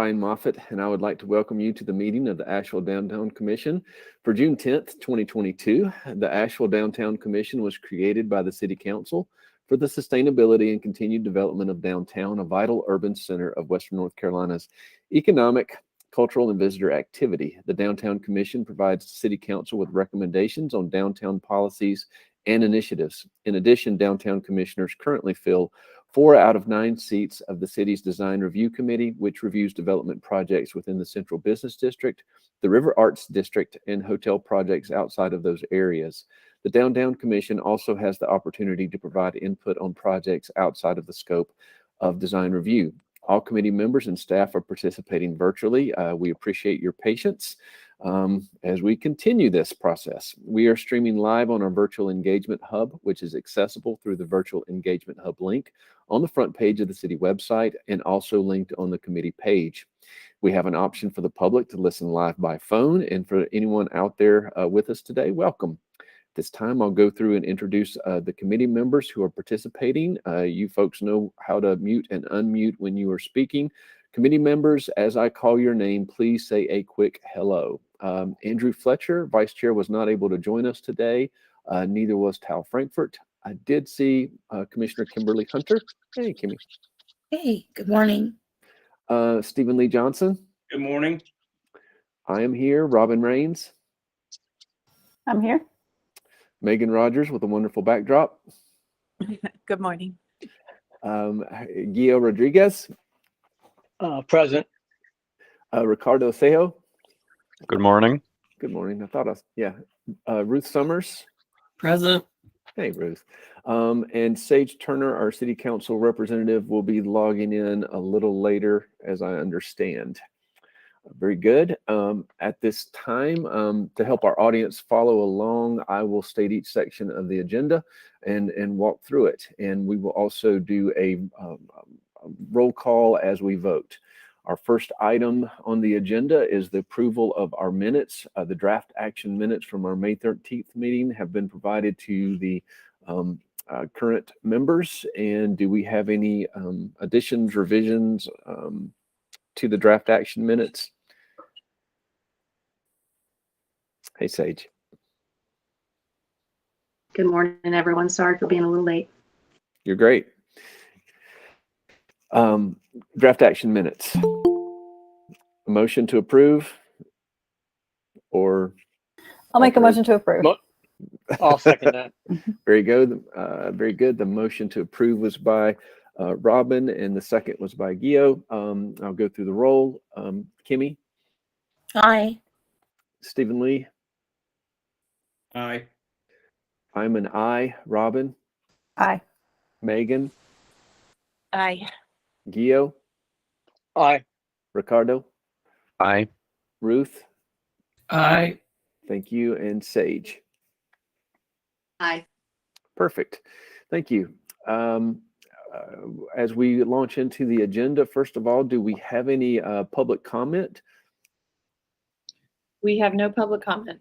Brian Moffitt, and I would like to welcome you to the meeting of the Asheville Downtown Commission for June 10th, 2022. The Asheville Downtown Commission was created by the City Council for the sustainability and continued development of downtown, a vital urban center of Western North Carolina's economic, cultural, and visitor activity. The Downtown Commission provides the City Council with recommendations on downtown policies and initiatives. In addition, downtown commissioners currently fill 4 out of 9 seats of the city's Design Review Committee, which reviews development projects within the Central Business District, the River Arts District, and hotel projects outside of those areas. The Downtown Commission also has the opportunity to provide input on projects outside of the scope of design review. All committee members and staff are participating virtually. We appreciate your patience as we continue this process. We are streaming live on our virtual engagement hub, which is accessible through the virtual engagement hub link on the front page of the city website and also linked on the committee page. We have an option for the public to listen live by phone, and for anyone out there with us today, welcome. This time I'll go through and introduce the committee members who are participating. You folks know how to mute and unmute when you are speaking. Committee members, as I call your name, please say a quick hello. Andrew Fletcher, Vice Chair, was not able to join us today. Neither was Tal Frankfurt. I did see Commissioner Kimberly Hunter. Hey, Kimmy. Hey, good morning. Stephen Lee Johnson. Good morning. I am here. Robin Raines. I'm here. Megan Rogers with a wonderful backdrop. Good morning. Guillo Rodriguez. Present. Ricardo Sejo. Good morning. Good morning. I thought Ruth Summers. Present. Hey, Ruth. And Sage Turner, our city council representative, will be logging in a little later, as I understand. Very good. At this time, to help our audience follow along, I will state each section of the agenda and walk through it. And we will also do a roll call as we vote. Our first item on the agenda is the approval of our minutes. The draft action minutes from our May 13th meeting have been provided to the current members. And do we have any additions, revisions to the draft action minutes? Hey, Sage. Good morning, everyone. Sorry for being a little late. You're great. Draft action minutes. A motion to approve, or I'll make a motion to approve. I'll second that. Very good. Very good. The motion to approve was by Robin, and the second was by Guillo. I'll go through the roll. Kimmy. Aye. Stephen Lee. Aye. I'm an aye. Robin. Aye. Megan. Aye. Guillo. Aye. Ricardo. Aye. Ruth. Aye. Thank you. And Sage. Aye. Perfect. Thank you. As we launch into the agenda, first of all, do we have any public comment? We have no public comment.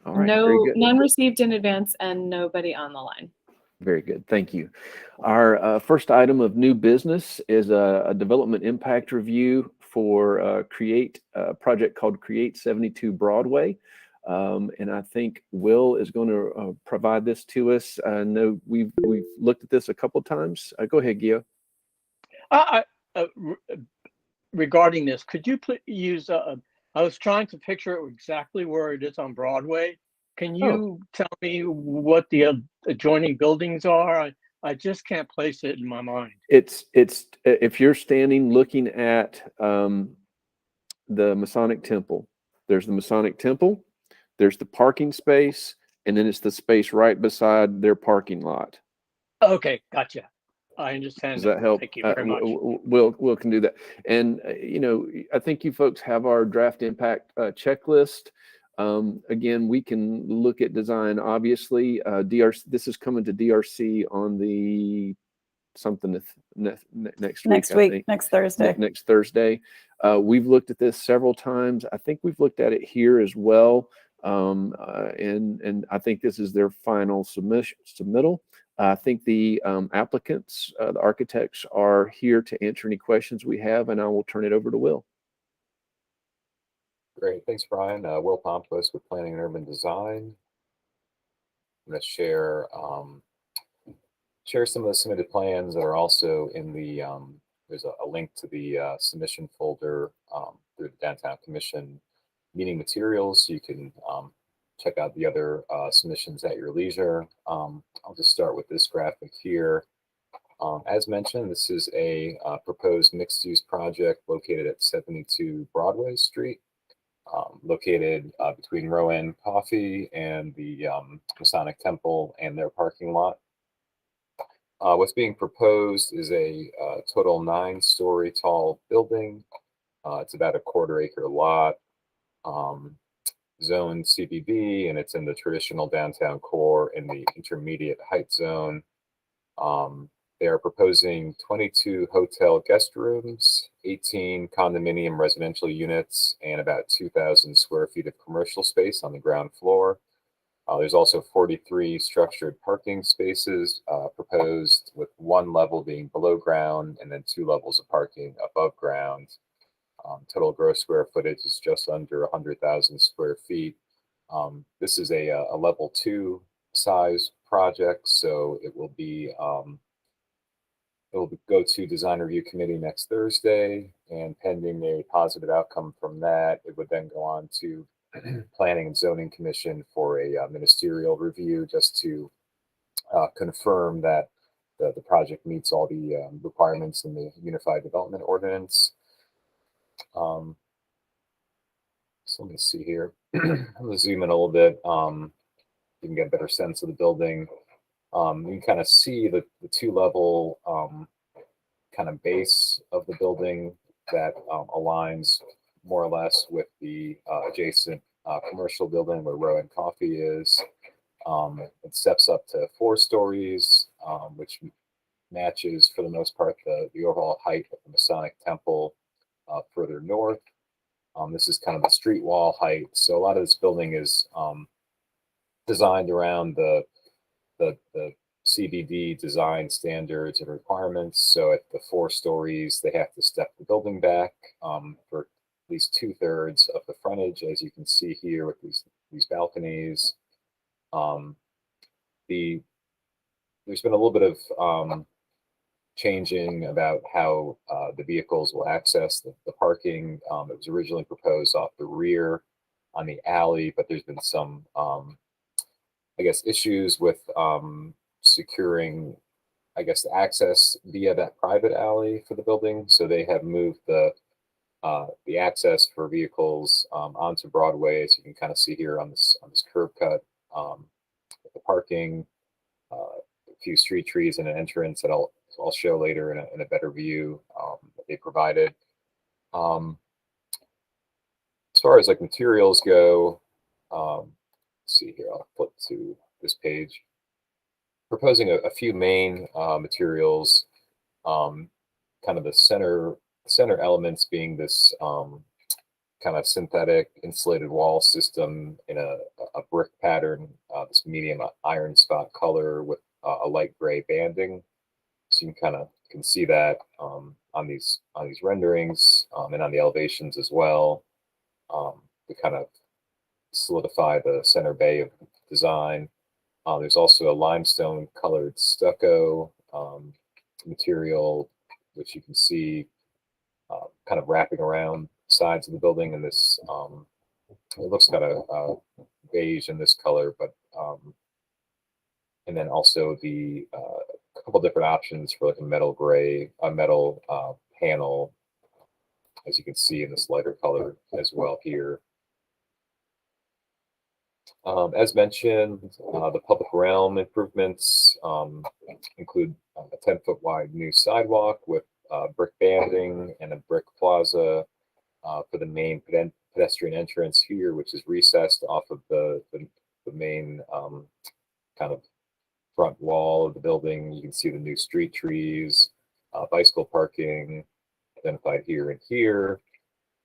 All right, very good. None received in advance and nobody on the line. Very good. Thank you. Our first item of new business is a development impact review for a project called Create 72 Broadway. And I think Will is going to provide this to us. I know we've looked at this a couple of times. Go ahead, Guillo. Regarding this, could you please use, I was trying to picture exactly where it is on Broadway. Can you tell me what the adjoining buildings are? I just can't place it in my mind. It's if you're standing looking at the Masonic Temple, there's the Masonic Temple, there's the parking space, and then it's the space right beside their parking lot. Okay, gotcha. I understand. Does that help? Thank you very much. Will can do that. And I think you folks have our draft impact checklist. Again, we can look at design. Obviously, DRC. This is coming to DRC on the next week. Next Thursday. Next Thursday. We've looked at this several times. I think we've looked at it here as well. And I think this is their final submittal. I think the applicants, the architects, are here to answer any questions we have, and I will turn it over to Will. Great, thanks, Brian. Will Pompos with Planning and Urban Design. I'm going to share some of the submitted plans that are also in the, there's a link to the submission folder through the Downtown Commission meeting materials. So you can check out the other submissions at your leisure. I'll just start with this graphic here. As mentioned, this is a proposed mixed-use project located at 72 Broadway Street, located between Rowan Coffee and the Masonic Temple and their parking lot. What's being proposed is a total 9-story tall building. It's about a 1/4 acre lot, zoned CBD, and it's in the traditional downtown core in the intermediate height zone. They are proposing 22 hotel guest rooms, 18 condominium residential units, and about 2,000 square feet of commercial space on the ground floor. There's also 43 structured parking spaces proposed, with 1 level being below ground and then 2 levels of parking above ground. Total gross square footage is just under 100,000 square feet. This is a level 2 size project, so it will go to design review committee next Thursday, and pending a positive outcome from that, it would then go on to Planning and Zoning Commission for a ministerial review, just to confirm that the project meets all the requirements in the Unified Development Ordinance. So let me see here. I'm gonna zoom in a little bit. You can get a better sense of the building. You can kind of see the 2-level kind of base of the building that aligns more or less with the adjacent commercial building where Rowan Coffee is. It steps up to 4 stories, which matches for the most part the overall height of the Masonic Temple further north. This is kind of the street wall height. So a lot of this building is designed around the CBD design standards and requirements. So at the 4 stories, they have to step the building back for at least 2/3 of the frontage, as you can see here with these balconies. There's been a little bit of changing about how the vehicles will access the parking. It was originally proposed off the rear on the alley, but there's been some, I guess, issues with securing, I guess, the access via that private alley for the building. So they have moved the access for vehicles onto Broadway, as you can kind of see here on this curb cut. The parking, a few street trees, and an entrance that I'll show later in a better view that they provided. As far as like materials go, let's see here. I'll flip to this page. Proposing a few main materials, kind of the center elements being this kind of synthetic insulated wall system in a brick pattern, this medium iron spot color with a light gray banding. So you can see that on these renderings and on the elevations as well, to kind of solidify the center bay of the design. There's also a limestone colored stucco material, which you can see kind of wrapping around sides of the building, and this it looks kind of beige in this color, but and then also the couple different options for like a metal panel, as you can see in this lighter color as well here. As mentioned, the public realm improvements include a 10-foot wide new sidewalk with brick banding and a brick plaza for the main pedestrian entrance here, which is recessed off of the main kind of front wall of the building. You can see the new street trees, bicycle parking identified here and here.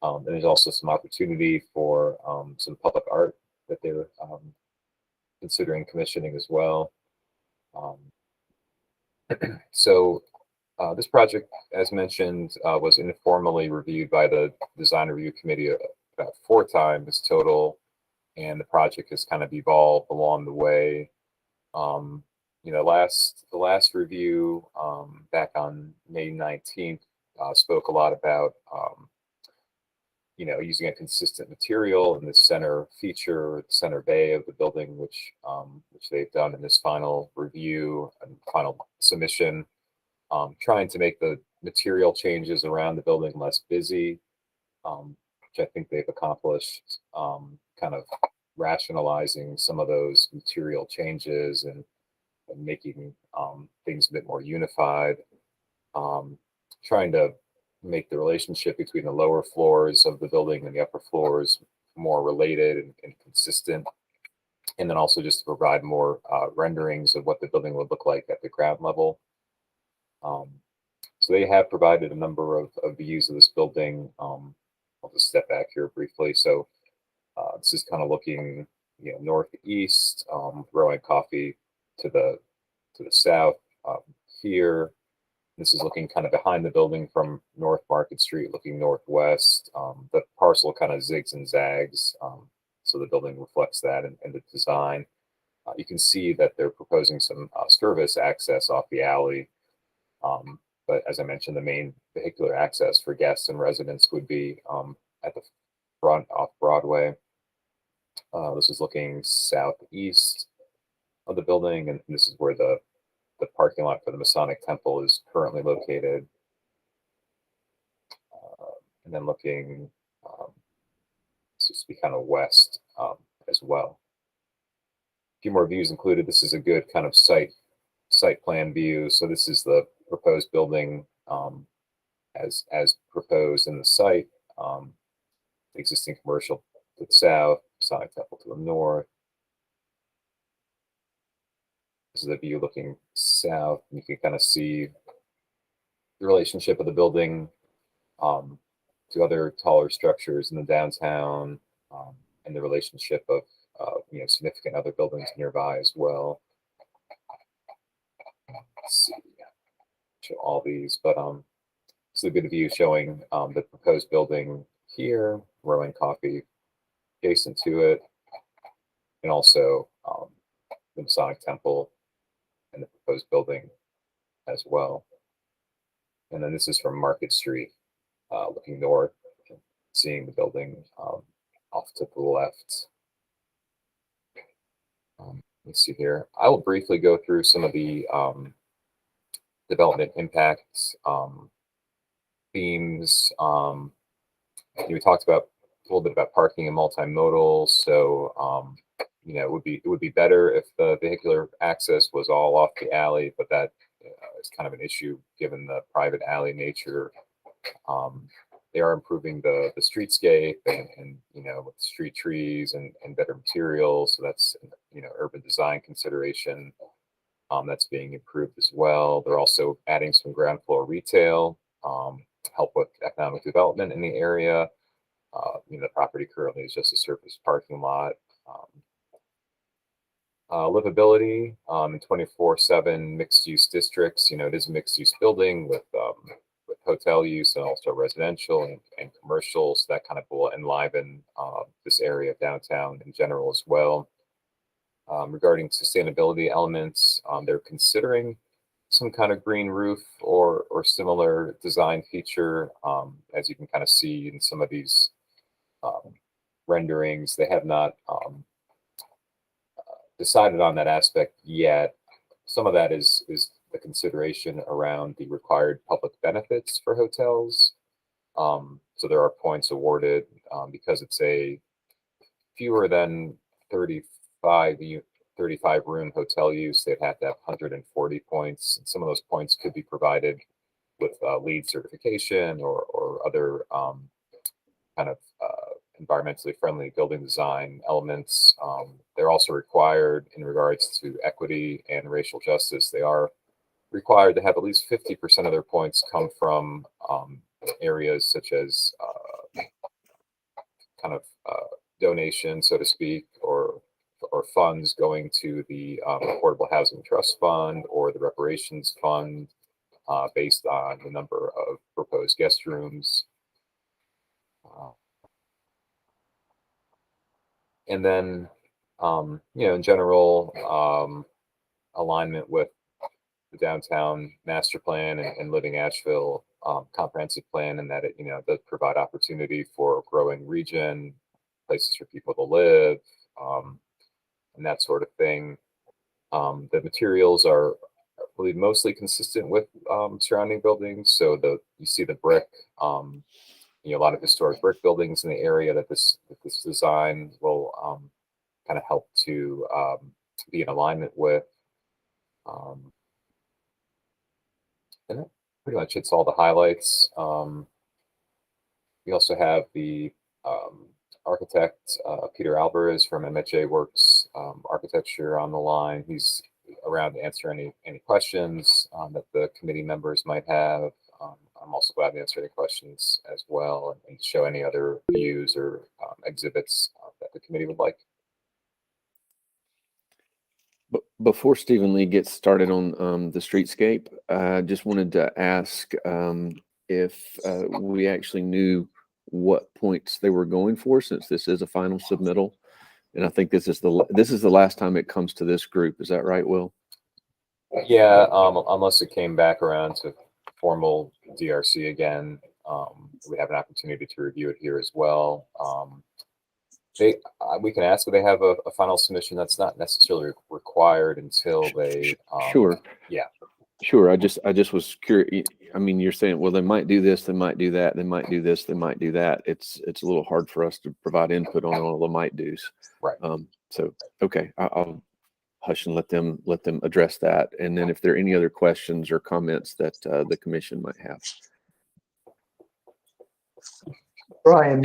And there's also some opportunity for some public art that they're considering commissioning as well. So this project, as mentioned, was informally reviewed by the design review committee about 4 times total, and the project has kind of evolved along the way. You know, the last review back on May 19th spoke a lot about you know, using a consistent material in the center feature, the center bay of the building, which they've done in this final review and final submission, trying to make the material changes around the building less busy, which I think they've accomplished, kind of rationalizing some of those material changes and making things a bit more unified, trying to make the relationship between the lower floors of the building and the upper floors more related and consistent, and then also just to provide more renderings of what the building would look like at the ground level. So they have provided a number of views of this building. I'll just step back here briefly. So this is kind of looking, you know, northeast, Rowan Coffee to the south here. This is looking kind of behind the building from North Market Street, looking northwest. The parcel kind of zigs and zags, so the building reflects that in the design. You can see that they're proposing some service access off the alley. But as I mentioned, the main vehicular access for guests and residents would be at the front off Broadway. This is looking southeast of the building, and this is where the parking lot for the Masonic Temple is currently located. And then looking, this is to be kind of west as well. A few more views included. This is a good kind of site plan view. So this is the proposed building as proposed in the site. Existing commercial to the south, Masonic Temple to the north. This is a view looking south. You can kind of see the relationship of the building to other taller structures in the downtown, and the relationship of you know, significant other buildings nearby as well. Let's see, show all these, but this is a good view showing the proposed building here, Rowan Coffee adjacent to it, and also the Masonic Temple and the proposed building as well. And then this is from Market Street, looking north, seeing the building off to the left. Let's see here. I will briefly go through some of the development impacts themes. We talked about a little bit about parking and multimodal. So you know, it would be better if the vehicular access was all off the alley, but that is kind of an issue given the private alley nature. They are improving the streetscape and you know, with street trees and better materials. So that's, you know, urban design consideration that's being improved as well. They're also adding some ground floor retail to help with economic development in the area. You know, the property currently is just a surface parking lot. Livability in 24/7 mixed-use districts. You know, it is a mixed-use building with hotel use and also residential and commercial. So that kind of will enliven this area of downtown in general as well. Regarding sustainability elements, they're considering some kind of green roof or similar design feature. As you can kind of see in some of these renderings, they have not decided on that aspect yet. Some of that is the consideration around the required public benefits for hotels. So there are points awarded because it's a fewer than 35 room hotel use. They'd have to have 140 points. And some of those points could be provided with LEED certification or other kind of environmentally friendly building design elements. They're also required in regards to equity and racial justice. They are required to have at least 50% of their points come from areas such as kind of donation, so to speak, or funds going to the Affordable Housing Trust Fund or the Reparations Fund based on the number of proposed guest rooms. And then, in general, alignment with the downtown master plan and Living Asheville comprehensive plan, and that it, does provide opportunity for a growing region, places for people to live, and that sort of thing. The materials are, I believe, mostly consistent with surrounding buildings. So you see the brick, a lot of historic brick buildings in the area that this design will kind of help to be in alignment with. And that pretty much hits all the highlights. We also have the architect, Peter Alvarez from MHA Works Architecture on the line. He's around to answer any questions that the committee members might have. I'm also glad to answer any questions as well and show any other views or exhibits that the committee would like. But before Stephen Lee gets started on the streetscape, I just wanted to ask if we actually knew what points they were going for, since this is a final submittal, and I think this is the last time it comes to this group. Is that right, Will? Yeah, unless it came back around to formal DRC again, we have an opportunity to review it here as well. We can ask if they have a final submission. That's not necessarily required until they. Sure. Yeah. Sure. I just was curious. I mean, you're saying, well, they might do this, they might do that, they might do this, they might do that. It's a little hard for us to provide input on all the might do's. Right. So okay, I'll hush and let them address that. And then if there are any other questions or comments that the commission might have. Brian,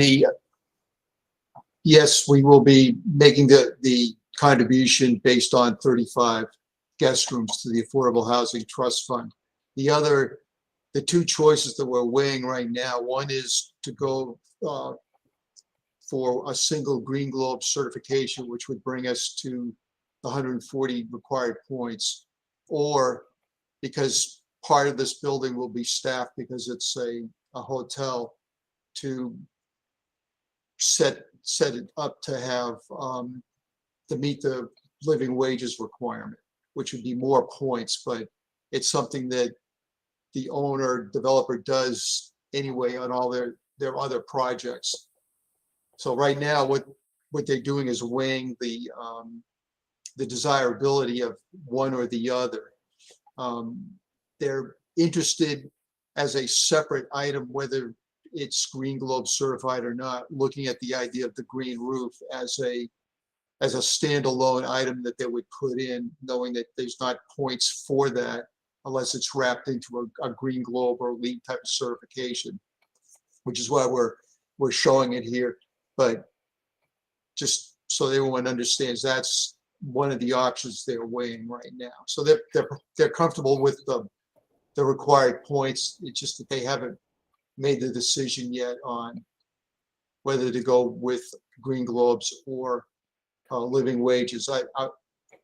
yes, we will be making the contribution based on 35 guest rooms to the Affordable Housing Trust Fund. The two choices that we're weighing right now, one is to go for a single Green Globe certification, which would bring us to the 140 required points, or because part of this building will be staffed because it's a hotel, to set it up to have to meet the living wages requirement, which would be more points, but it's something that the owner developer does anyway on all their other projects. So right now, what they're doing is weighing the desirability of one or the other. They're interested as a separate item, whether it's Green Globe certified or not, looking at the idea of the green roof as a standalone item that they would put in, knowing that there's not points for that unless it's wrapped into a Green Globe or LEED type of certification, which is why we're showing it here. But just so everyone understands, that's one of the options they're weighing right now. So they're comfortable with the required points. It's just that they haven't made the decision yet on whether to go with Green Globes or living wages.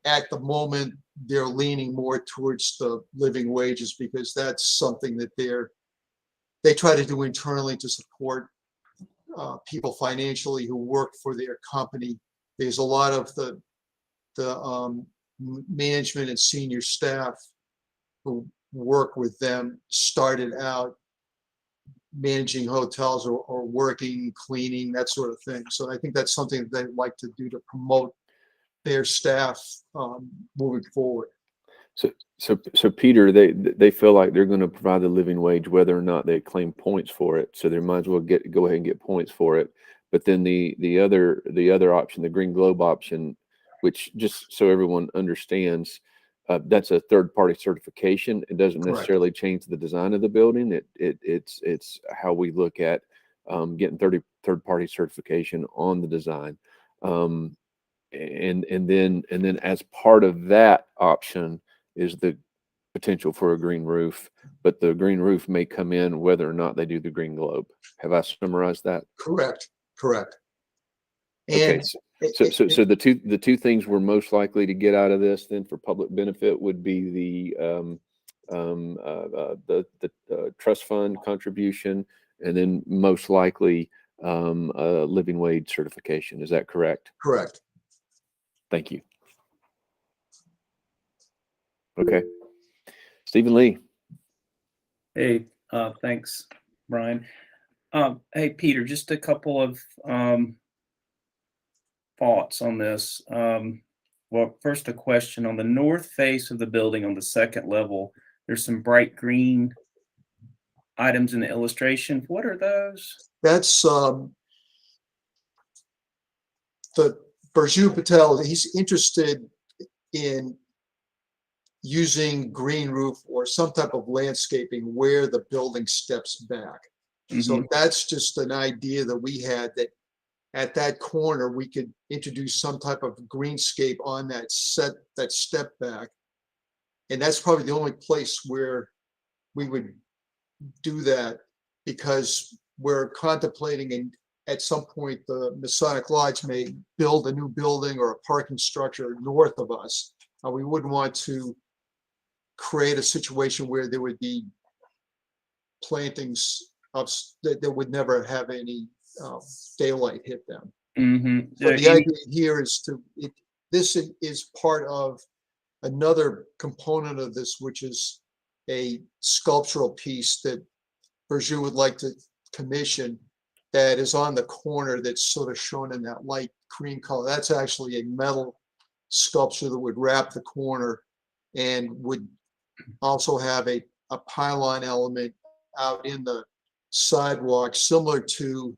At the moment, they're leaning more towards the living wages because that's something that they try to do internally to support people financially who work for their company. There's a lot of the management and senior staff who work with them started out managing hotels or working, cleaning, that sort of thing. So I think that's something that they'd like to do to promote their staff moving forward. So Peter, they feel like they're going to provide the living wage whether or not they claim points for it. So they might as well go ahead and get points for it. But then the other option, the Green Globe option, which, just so everyone understands, that's a third-party certification. It doesn't necessarily change the design of the building. It's how we look at getting third-party certification on the design, and then as part of that option is the potential for a green roof. But the green roof may come in whether or not they do the Green Globe. Have I summarized that? Correct. Okay. And So the two things we're most likely to get out of this then for public benefit would be the trust fund contribution, and then most likely a living wage certification. Is that correct? Correct. Thank you. Okay. Stephen Lee. Hey, thanks, Brian. Hey, Peter, just a couple of thoughts on this. Well, first a question. On the north face of the building on the second level, there's some bright green items in the illustration. What are those? That's the Burju Patel. He's interested in using green roof or some type of landscaping where the building steps back. So that's just an idea that we had, that at that corner, we could introduce some type of greenscape on that step back. And that's probably the only place where we would do that, because we're contemplating, and at some point the Masonic Lodge may build a new building or a parking structure north of us. We wouldn't want to create a situation where there would be plantings that would never have any daylight hit them. So the idea here is this is part of another component of this, which is a sculptural piece that Burju would like to commission, that is on the corner, that's sort of shown in that light cream color. That's actually a metal sculpture that would wrap the corner and would also have a pylon element out in the sidewalk, similar to,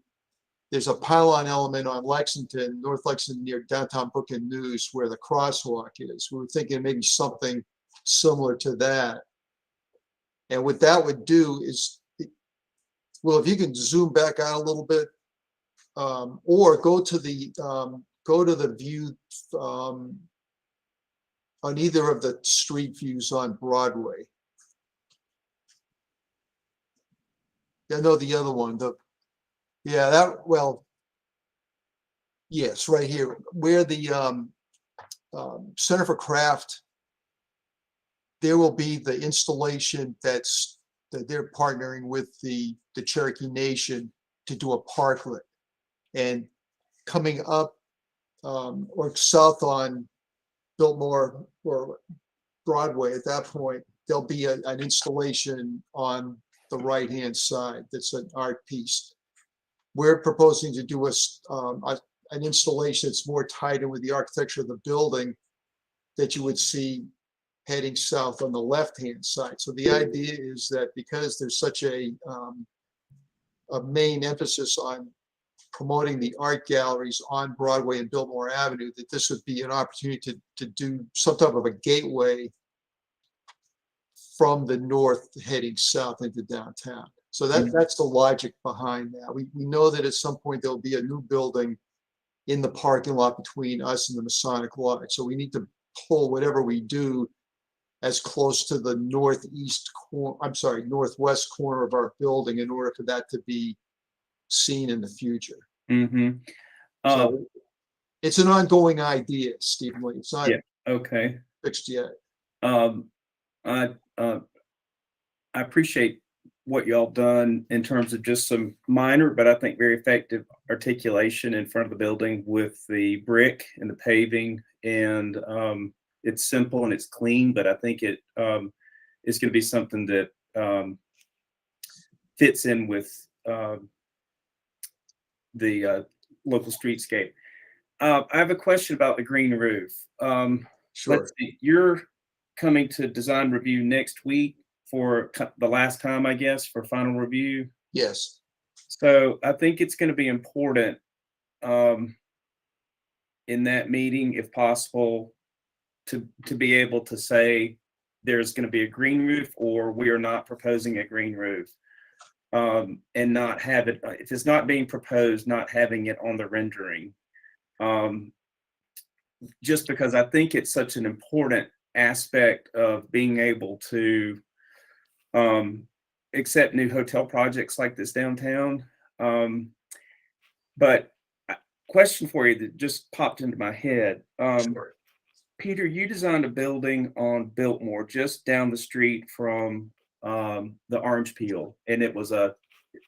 there's a pylon element on Lexington, North Lexington, near downtown Brooklyn News, where the crosswalk is. We were thinking maybe something similar to that. And what that would do is, well, if you can zoom back out a little bit, or go to the view on either of the street views on Broadway. No, the other one, yes, right here, where the Center for Craft, there will be the installation that they're partnering with the Cherokee Nation to do a parklet. And coming up or south on Biltmore or Broadway, at that point, there'll be an installation on the right-hand side that's an art piece. We're proposing to do an installation that's more tied in with the architecture of the building that you would see heading south on the left-hand side. So the idea is that because there's such a main emphasis on promoting the art galleries on Broadway and Biltmore Avenue, that this would be an opportunity to do some type of a gateway from the north heading south into downtown. So that's the logic behind that. We know that at some point there'll be a new building in the parking lot between us and the Masonic Lodge. So we need to pull whatever we do as close to the northwest corner of our building in order for that to be seen in the future. So it's an ongoing idea, Stephen Lee. It's not fixed yet. I appreciate what y'all done in terms of just some minor, but I think very effective articulation in front of the building with the brick and the paving. And it's simple and it's clean, but I think it is going to be something that fits in with the local streetscape. I have a question about the green roof. Sure. Let's see, you're coming to design review next week for the last time, I guess, for final review. Yes. So I think it's going to be important in that meeting, if possible, to be able to say there's going to be a green roof or we are not proposing a green roof, and not have it, if it's not being proposed, not having it on the rendering. Just because I think it's such an important aspect of being able to accept new hotel projects like this downtown. But question for you that just popped into my head. Sure. Peter, you designed a building on Biltmore just down the street from the Orange Peel, and it was a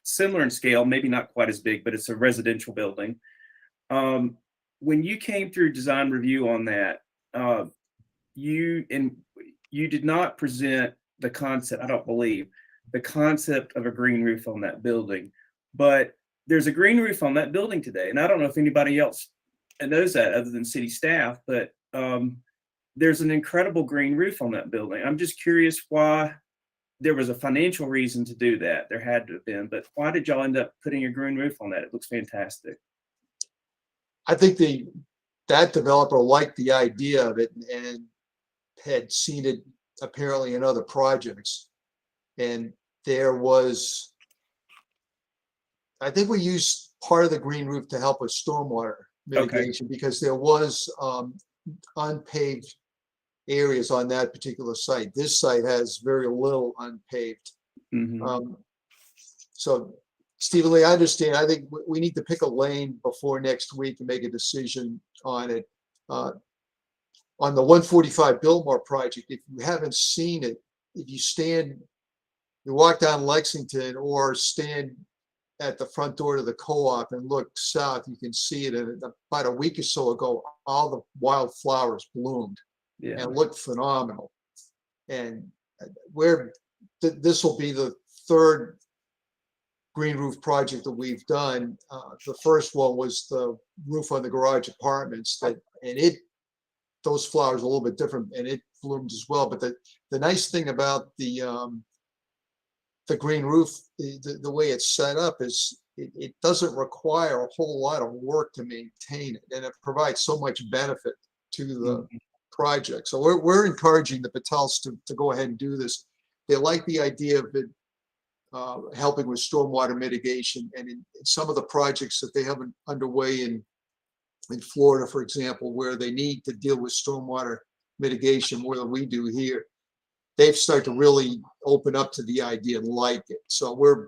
similar in scale, maybe not quite as big, but it's a residential building. When you came through design review on that, you did not present the concept, I don't believe, the concept of a green roof on that building, but there's a green roof on that building today. And I don't know if anybody else knows that other than city staff, but there's an incredible green roof on that building. I'm just curious why. There was a financial reason to do that. There had to have been, but why did y'all end up putting a green roof on that? It looks fantastic. I think that developer liked the idea of it and had seen it apparently in other projects. And there was, I think we used part of the green roof to help with stormwater mitigation because there was unpaved areas on that particular site. This site has very little unpaved. So Stephen Lee, I understand. I think we need to pick a lane before next week and make a decision on it. On the 145 Biltmore project, if you haven't seen it, if you walk down Lexington or stand at the front door to the co-op and look south, you can see it. And about a week or so ago, all the wildflowers bloomed. Yeah. And looked phenomenal. And this will be the third green roof project that we've done. The first one was the roof on the garage apartments those flowers are a little bit different and it bloomed as well. But the nice thing about the green roof, the way it's set up is it doesn't require a whole lot of work to maintain it. And it provides so much benefit to the project. So we're encouraging the Patels to go ahead and do this. They like the idea of it helping with stormwater mitigation, and in some of the projects that they have underway in Florida, for example, where they need to deal with stormwater mitigation more than we do here, they've started to really open up to the idea and like it. So we're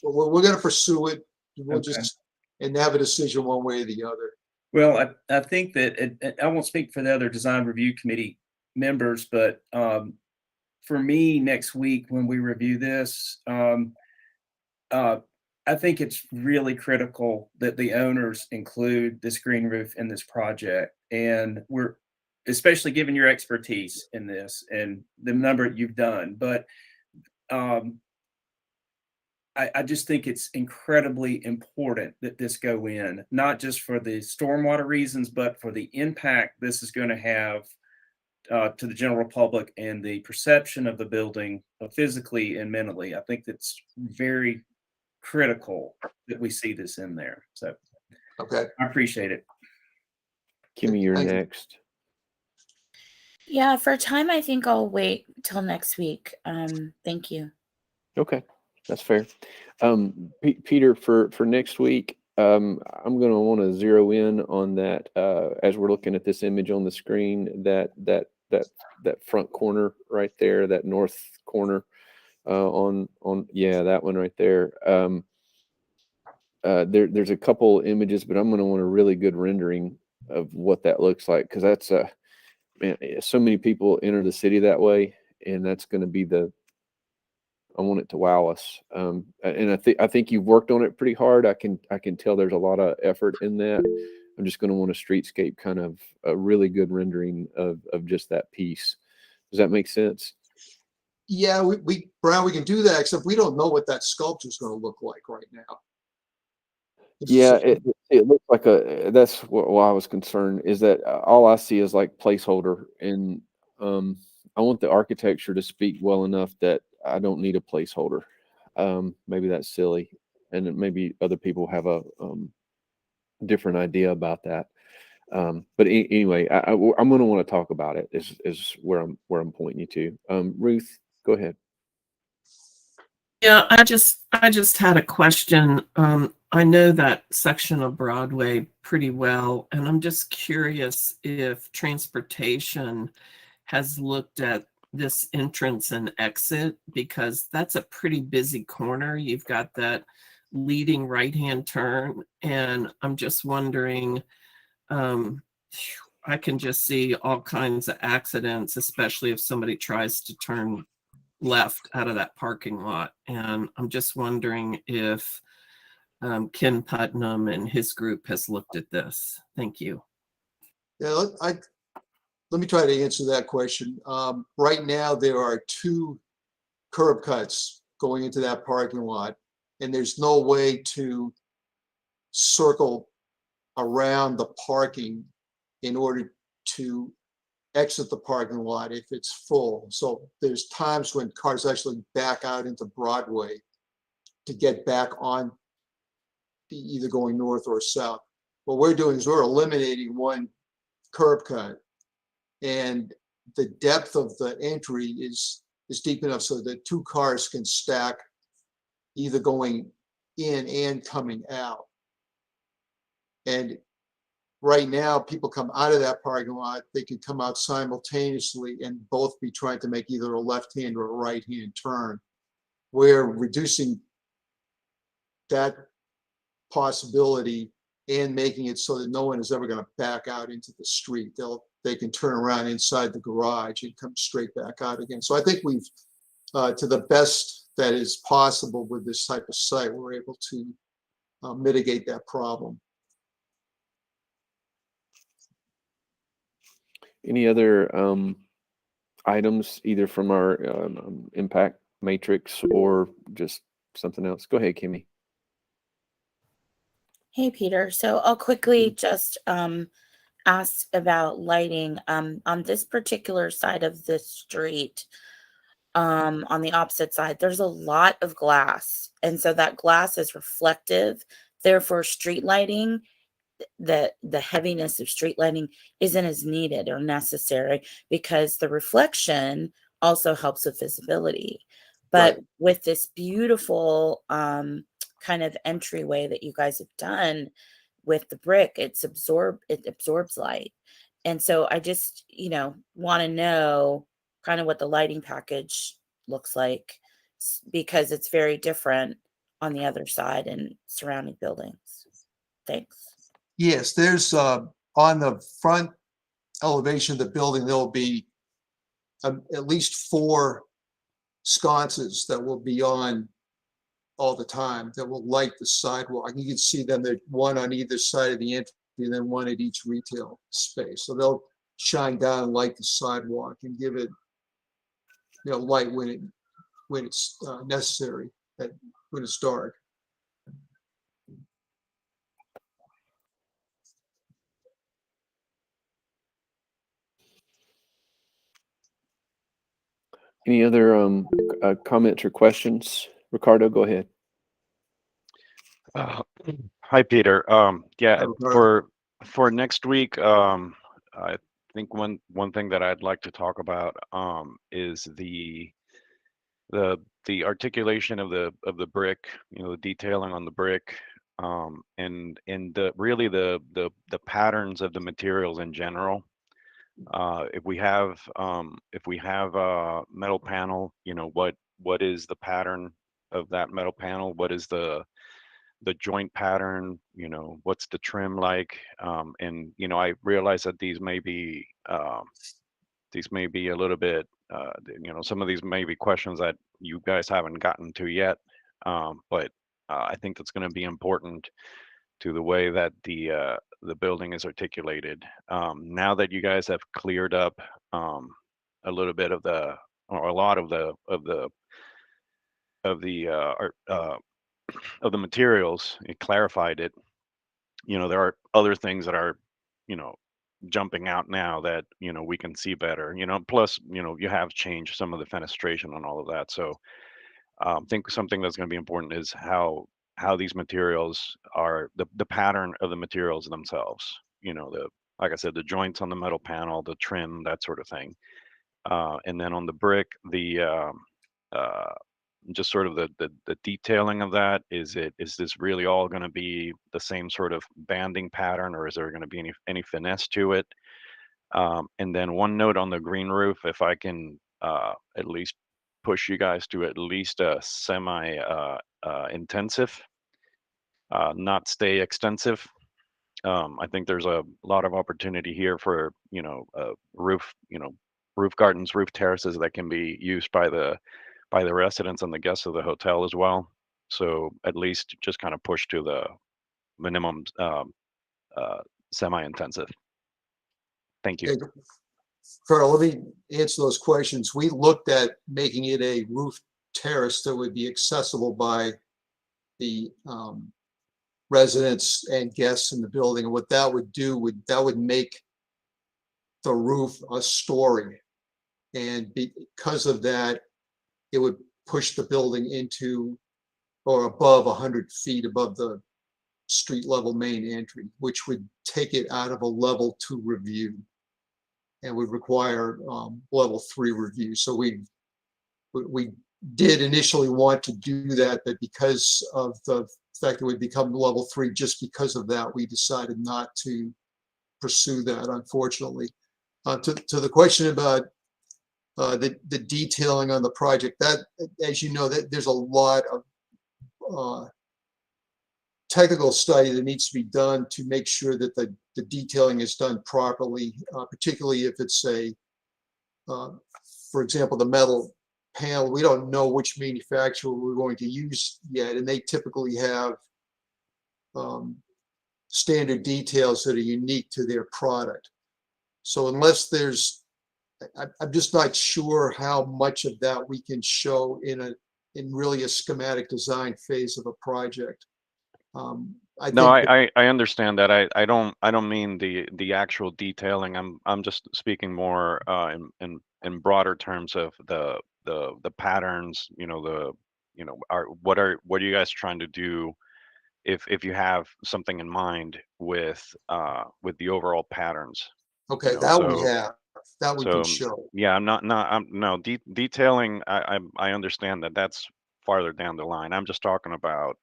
going to pursue it. We'll just and have a decision one way or the other. Well, I think that I won't speak for the other design review committee members, but for me next week when we review this, I think it's really critical that the owners include this green roof in this project. And we're especially given your expertise in this and the number you've done. But I just think it's incredibly important that this go in, not just for the stormwater reasons, but for the impact this is going to have to the general public and the perception of the building physically and mentally. I think that's very critical that we see this in there. So okay, I appreciate it. Kimmy, you're Thank you. next. Yeah, for time, I think I'll wait till next week. Thank you. Okay, that's fair. Peter, for next week, I'm going to want to zero in on that as we're looking at this image on the screen. That front corner right there, that north corner that one right there. There's a couple images, but I'm going to want a really good rendering of what that looks like, because that's man, so many people enter the city that way, and that's going to be I want it to wow us. And I think you've worked on it pretty hard. I can tell there's a lot of effort in that. I'm just going to want a streetscape kind of a really good rendering of just that piece. Does that make sense? Yeah, Brown, we can do that, except we don't know what that sculpture is going to look like right now. Yeah, it looks like that's why I was concerned, is that all I see is like placeholder, and I want the architecture to speak well enough that I don't need a placeholder. Maybe that's silly, and maybe other people have a different idea about that. But anyway, I'm going to want to talk about it. Is where I'm pointing you to. Ruth, go ahead. Yeah, I just had a question. I know that section of Broadway pretty well, and I'm just curious if transportation has looked at this entrance and exit, because that's a pretty busy corner. You've got that leading right-hand turn, and I'm just wondering, I can just see all kinds of accidents, especially if somebody tries to turn left out of that parking lot. And I'm just wondering if Ken Putnam and his group has looked at this. Thank you. Yeah, let me try to answer that question. Right now, there are 2 curb cuts going into that parking lot, and there's no way to circle around the parking in order to exit the parking lot if it's full. So there's times when cars actually back out into Broadway to get back on, either going north or south. What we're doing is we're eliminating 1 curb cut, and the depth of the entry is deep enough so that 2 cars can stack, either going in and coming out. And right now, people come out of that parking lot, they can come out simultaneously and both be trying to make either a left-hand or a right-hand turn. We're reducing that possibility and making it so that no one is ever going to back out into the street. They can turn around inside the garage and come straight back out again. So I think we've, to the best that is possible with this type of site, we're able to mitigate that problem. Any other items, either from our impact matrix or just something else? Go ahead, Kimmy. Hey, Peter. So I'll quickly just ask about lighting. On this particular side of the street, on the opposite side, there's a lot of glass. And so that glass is reflective. Therefore, street lighting, the heaviness of street lighting isn't as needed or necessary because the reflection also helps with visibility. But Right. with this beautiful kind of entryway that you guys have done with the brick, it absorbs light. And so I just, want to know kind of what the lighting package looks like, because it's very different on the other side and surrounding buildings. Thanks. Yes, there's on the front elevation of the building, there'll be at least 4 sconces that will be on all the time that will light the sidewalk. You can see them, there's 1 on either side of the entry and then 1 at each retail space. So they'll shine down and light the sidewalk and give it, light when it's necessary, when it's dark. Any other comments or questions? Ricardo, go ahead. Hi, Peter. Yeah, Hi, Ricardo. for next week, I think one thing that I'd like to talk about is the articulation of the brick, the detailing on the brick, and really the patterns of the materials in general. If we have a metal panel, what is the pattern of that metal panel? What is the joint pattern? What's the trim like? And I realize that these may be a little bit, some of these may be questions that you guys haven't gotten to yet, but I think that's going to be important to the way that the building is articulated. Now that you guys have cleared up a little bit of or a lot of the materials, it clarified it. There are other things that are, jumping out now that we can see better. Plus, you have changed some of the fenestration and all of that. So I think something that's going to be important is how these materials are, the pattern of the materials themselves. Like I said, the joints on the metal panel, the trim, that sort of thing. And then on the brick, just sort of the detailing of that. Is this really all going to be the same sort of banding pattern, or is there going to be any finesse to it? And then one note on the green roof, if I can at least push you guys to at least a semi intensive, not stay extensive. I think there's a lot of opportunity here for roof gardens, roof terraces that can be used by the by the residents and the guests of the hotel as well. So at least just kind of push to the minimum semi-intensive. Thank you. Okay, Carl, let me answer those questions. We looked at making it a roof terrace that would be accessible by the residents and guests in the building. And what that would do that would make the roof a story. And because of that, it would push the building into or above 100 feet above the street level main entry, which would take it out of a level 2 review and would require level 3 review. So we did initially want to do that, but because of the fact that we become level 3, just because of that, we decided not to pursue that, unfortunately. To the question about the detailing on the project, that, as you know, that there's a lot of technical study that needs to be done to make sure that the detailing is done properly, particularly if it's for example, the metal panel. We don't know which manufacturer we're going to use yet, and they typically have standard details that are unique to their product. So unless there's, I'm just not sure how much of that we can show in really a schematic design phase of a project. I understand that. I don't mean the actual detailing. I'm just speaking more in broader terms of the patterns. What are you guys trying to do? If you have something in mind with the overall patterns. Okay, we have. That we can show. Yeah, detailing. I understand that that's farther down the line. I'm just talking about,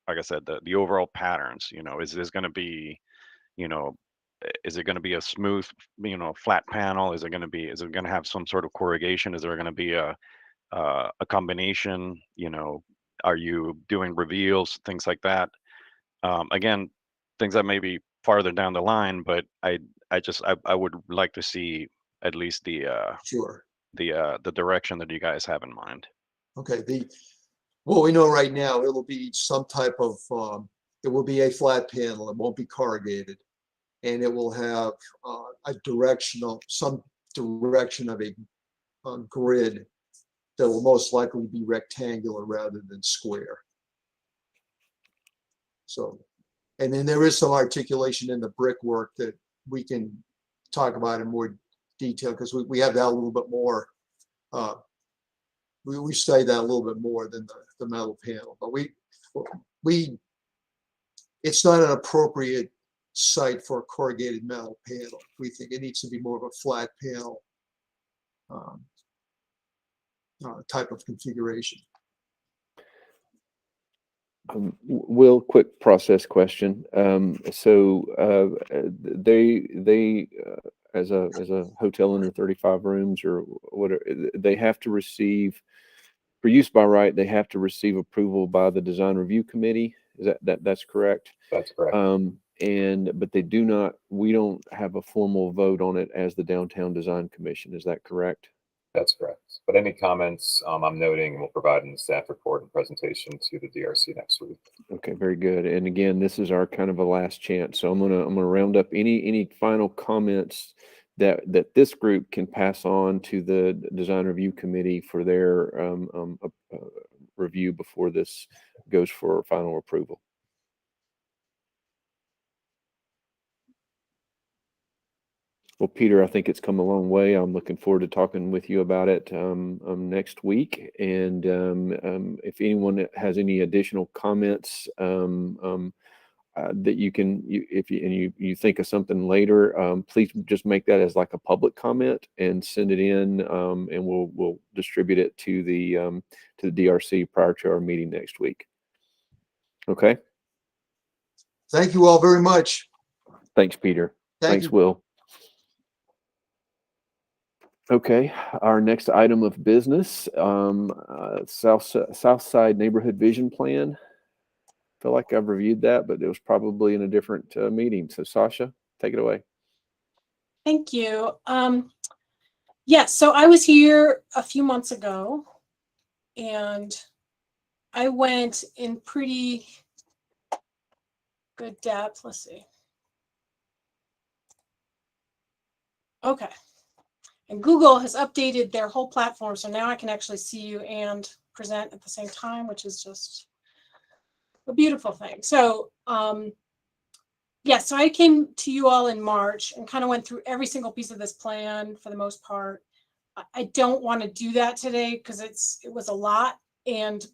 like I said, the overall patterns. Is this going to be, is it going to be a smooth, flat panel? Is it going to have some sort of corrugation? Is there going to be a combination? Are you doing reveals, things like that? Again, things that may be farther down the line, but I would like to see at least the direction that you guys have in mind. Okay. What we know right now, it'll be some type of it will be a flat panel. It won't be corrugated, and it will have some direction of a grid that will most likely be rectangular rather than square. So, and then there is some articulation in the brickwork that we can talk about in more detail, because we have that a little bit more. We study that a little bit more than the metal panel, but it's not an appropriate site for a corrugated metal panel. We think it needs to be more of a flat panel type of configuration. Will, quick process question. So they as a hotel under 35 rooms or whatever, they have to receive, for use by right, they have to receive approval by the design review committee. Is that's correct? That's correct. But we don't have a formal vote on it as the Downtown Design Commission. Is that correct? That's correct. But any comments I'm noting we'll provide in the staff report and presentation to the DRC next week. Okay, very good. And again, this is our kind of a last chance. So I'm gonna round up any final comments that this group can pass on to the design review committee for their review before this goes for final approval. Well, Peter, I think it's come a long way. I'm looking forward to talking with you about it next week. And if anyone has any additional comments that you think of something later, please just make that as like a public comment and send it in, and we'll distribute it to the DRC prior to our meeting next week. Okay. Thank you all very much. Thanks, Peter. Thanks, Will. Okay, our next item of business, South Side Neighborhood Vision Plan. I feel like I've reviewed that, but it was probably in a different meeting. So Sasha, take it away. Thank you. Yes, so I was here a few months ago, and I went in pretty good depth. Let's see. Okay. And Google has updated their whole platform, so now I can actually see you and present at the same time, which is just a beautiful thing. So, yeah, so I came to you all in March and kind of went through every single piece of this plan for the most part. I don't want to do that today because it was a lot,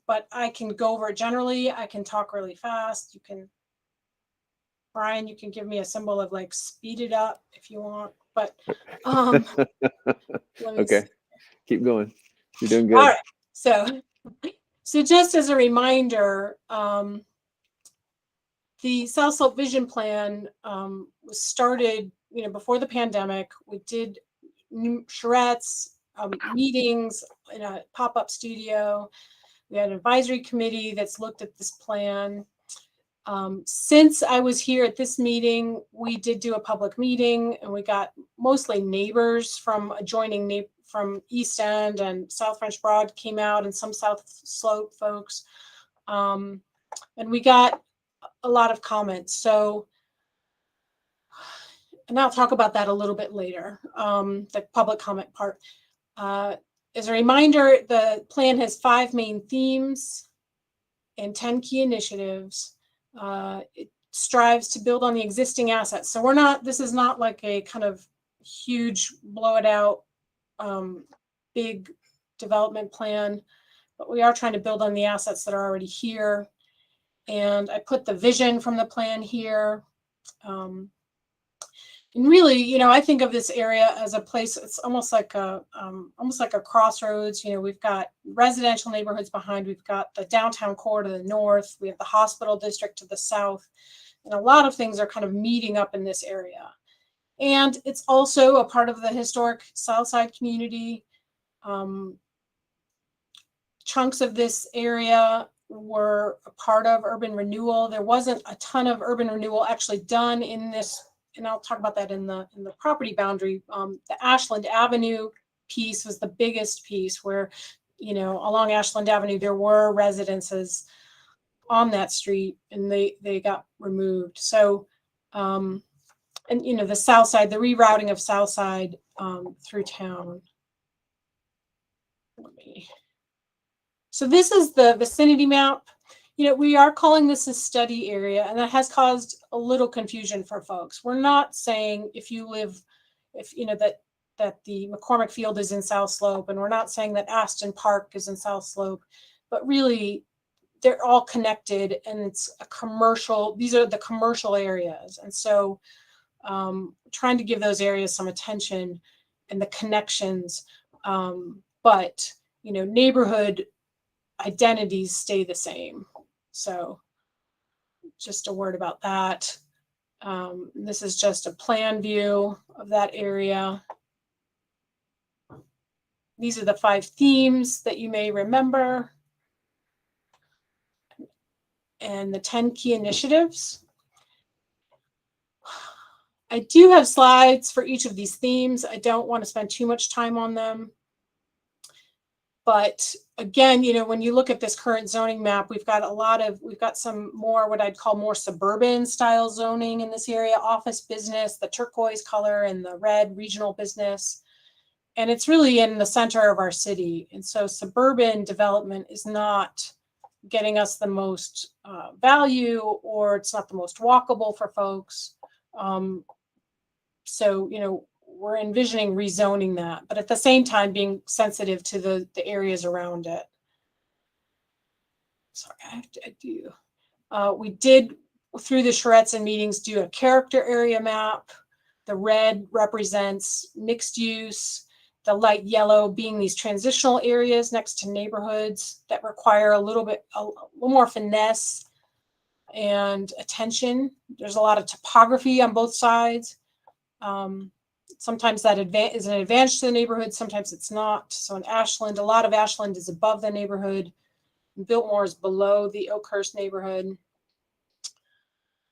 but I can go over it generally. I can talk really fast. You can, Brian, you can give me a symbol of like speed it up if you want, but Okay, keep going. You're doing good. All right. So just as a reminder, the South Slope Vision Plan was started, before the pandemic. We did charrettes, meetings in a pop-up studio. We had an advisory committee that's looked at this plan. Since I was here at this meeting, we did do a public meeting, and we got mostly neighbors from from East End and South French Broad came out, and some South Slope folks. And we got a lot of comments. So, and I'll talk about that a little bit later, the public comment part. As a reminder, the plan has 5 main themes and 10 key initiatives. It strives to build on the existing assets. So this is not like a kind of huge blow it out big development plan, but we are trying to build on the assets that are already here. And I put the vision from the plan here. And really, I think of this area as a place. It's almost like a crossroads. We've got residential neighborhoods behind. We've got the downtown core to the north. We have the hospital district to the south, and a lot of things are kind of meeting up in this area. And it's also a part of the historic Southside community. Chunks of this area were a part of urban renewal. There wasn't a ton of urban renewal actually done in this, and I'll talk about that in the property boundary. The Ashland Avenue piece was the biggest piece where, along Ashland Avenue, there were residences on that street, and they got removed. So, and the south side, the rerouting of south side through town. So this is the vicinity map. We are calling this a study area, and that has caused a little confusion for folks. We're not saying that the McCormick Field is in South Slope, and we're not saying that Aston Park is in South Slope, but really they're all connected, and it's these are the commercial areas. And so trying to give those areas some attention and the connections, but neighborhood identities stay the same. So just a word about that. This is just a plan view of that area. These are the 5 themes that you may remember, and the 10 key initiatives. I do have slides for each of these themes. I don't want to spend too much time on them. But again, when you look at this current zoning map, we've got some more, what I'd call more suburban style zoning in this area, office business, the turquoise color, and the red regional business. And it's really in the center of our city. And so suburban development is not getting us the most value, or it's not the most walkable for folks. So, we're envisioning rezoning that, but at the same time being sensitive to the areas around it. Sorry, I have to do. We did, through the charrettes and meetings, do a character area map. The red represents mixed use, the light yellow being these transitional areas next to neighborhoods that require a little more finesse and attention. There's a lot of topography on both sides. Sometimes that is an advantage to the neighborhood, sometimes it's not. So in Ashland, a lot of Ashland is above the neighborhood. Biltmore is below the Oakhurst neighborhood.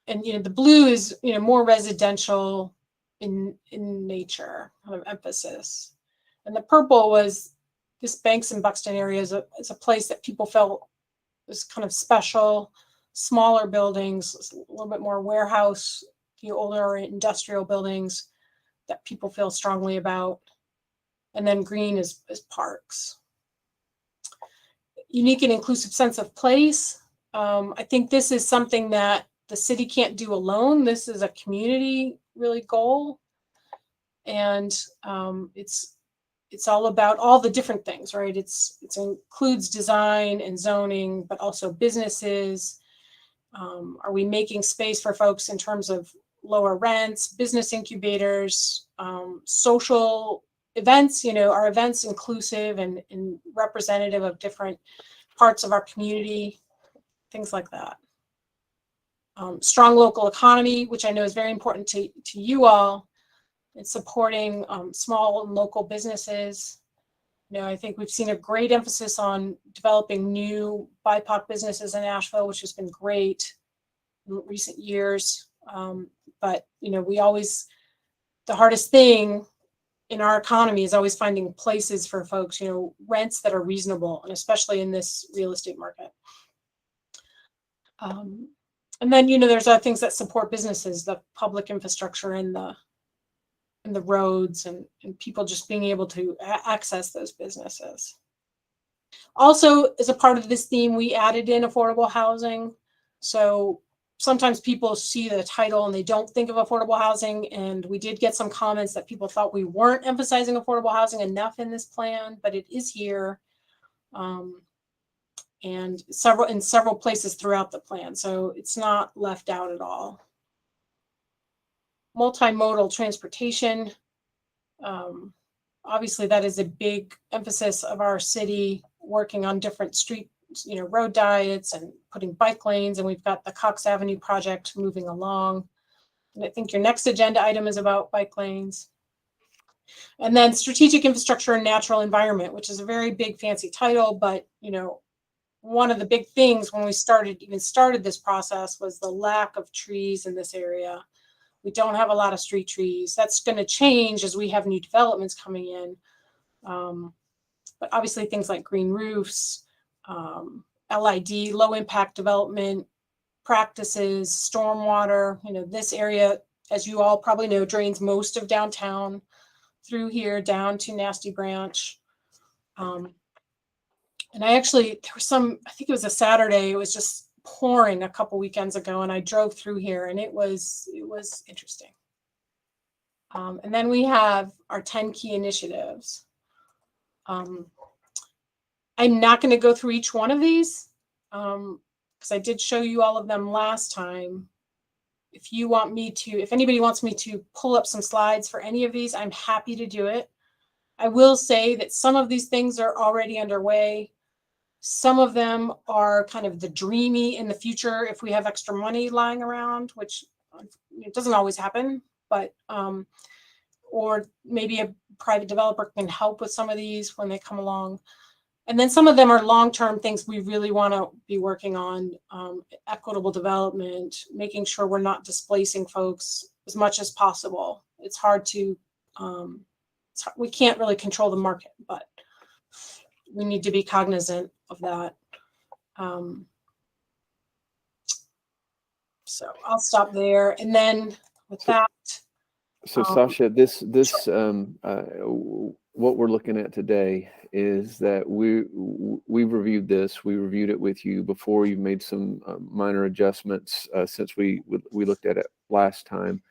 And the blue is more residential in nature, kind of emphasis. And the purple was this Banks and Buxton area is a place that people felt was kind of special, smaller buildings, a little bit more warehouse, older industrial buildings that people feel strongly about. And then green is parks. Unique and inclusive sense of place. I think this is something that the city can't do alone. This is a community really goal. And it's all about all the different things, right? It includes design and zoning, but also businesses. Are we making space for folks in terms of lower rents, business incubators, social events? Are events inclusive and representative of different parts of our community? Things like that. Strong local economy, which I know is very important to you all. It's supporting small and local businesses. I think we've seen a great emphasis on developing new BIPOC businesses in Asheville, which has been great in recent years. But the hardest thing in our economy is always finding places for folks, rents that are reasonable, and especially in this real estate market. And then, there's other things that support businesses, the public infrastructure and the roads and people just being able to access those businesses. Also, as a part of this theme, we added in affordable housing. So sometimes people see the title and they don't think of affordable housing. And we did get some comments that people thought we weren't emphasizing affordable housing enough in this plan, but it is here. And in several places throughout the plan. So it's not left out at all. Multimodal transportation. Obviously, that is a big emphasis of our city, working on different street, road diets and putting bike lanes. And we've got the Cox Avenue project moving along. And I think your next agenda item is about bike lanes. And then strategic infrastructure and natural environment, which is a very big fancy title, but one of the big things when we started this process was the lack of trees in this area. We don't have a lot of street trees. That's going to change as we have new developments coming in. But obviously things like green roofs, LID, low impact development practices, stormwater, this area, as you all probably know, drains most of downtown through here down to Nasty Branch. And there was I think it was a Saturday, it was just pouring a couple weekends ago, and I drove through here and it was interesting. And then we have our 10 key initiatives. I'm not going to go through each one of these because I did show you all of them last time. If anybody wants me to pull up some slides for any of these, I'm happy to do it. I will say that some of these things are already underway. Some of them are kind of the dreamy in the future if we have extra money lying around, which it doesn't always happen, but or maybe a private developer can help with some of these when they come along. And then some of them are long-term things we really want to be working on, equitable development, making sure we're not displacing folks as much as possible. It's hard to, we can't really control the market, but we need to be cognizant of that. So I'll stop there. And then with that. So Sasha, what we're looking at today is that we've reviewed this. We reviewed it with you before. You've made some minor adjustments since we looked at it last time.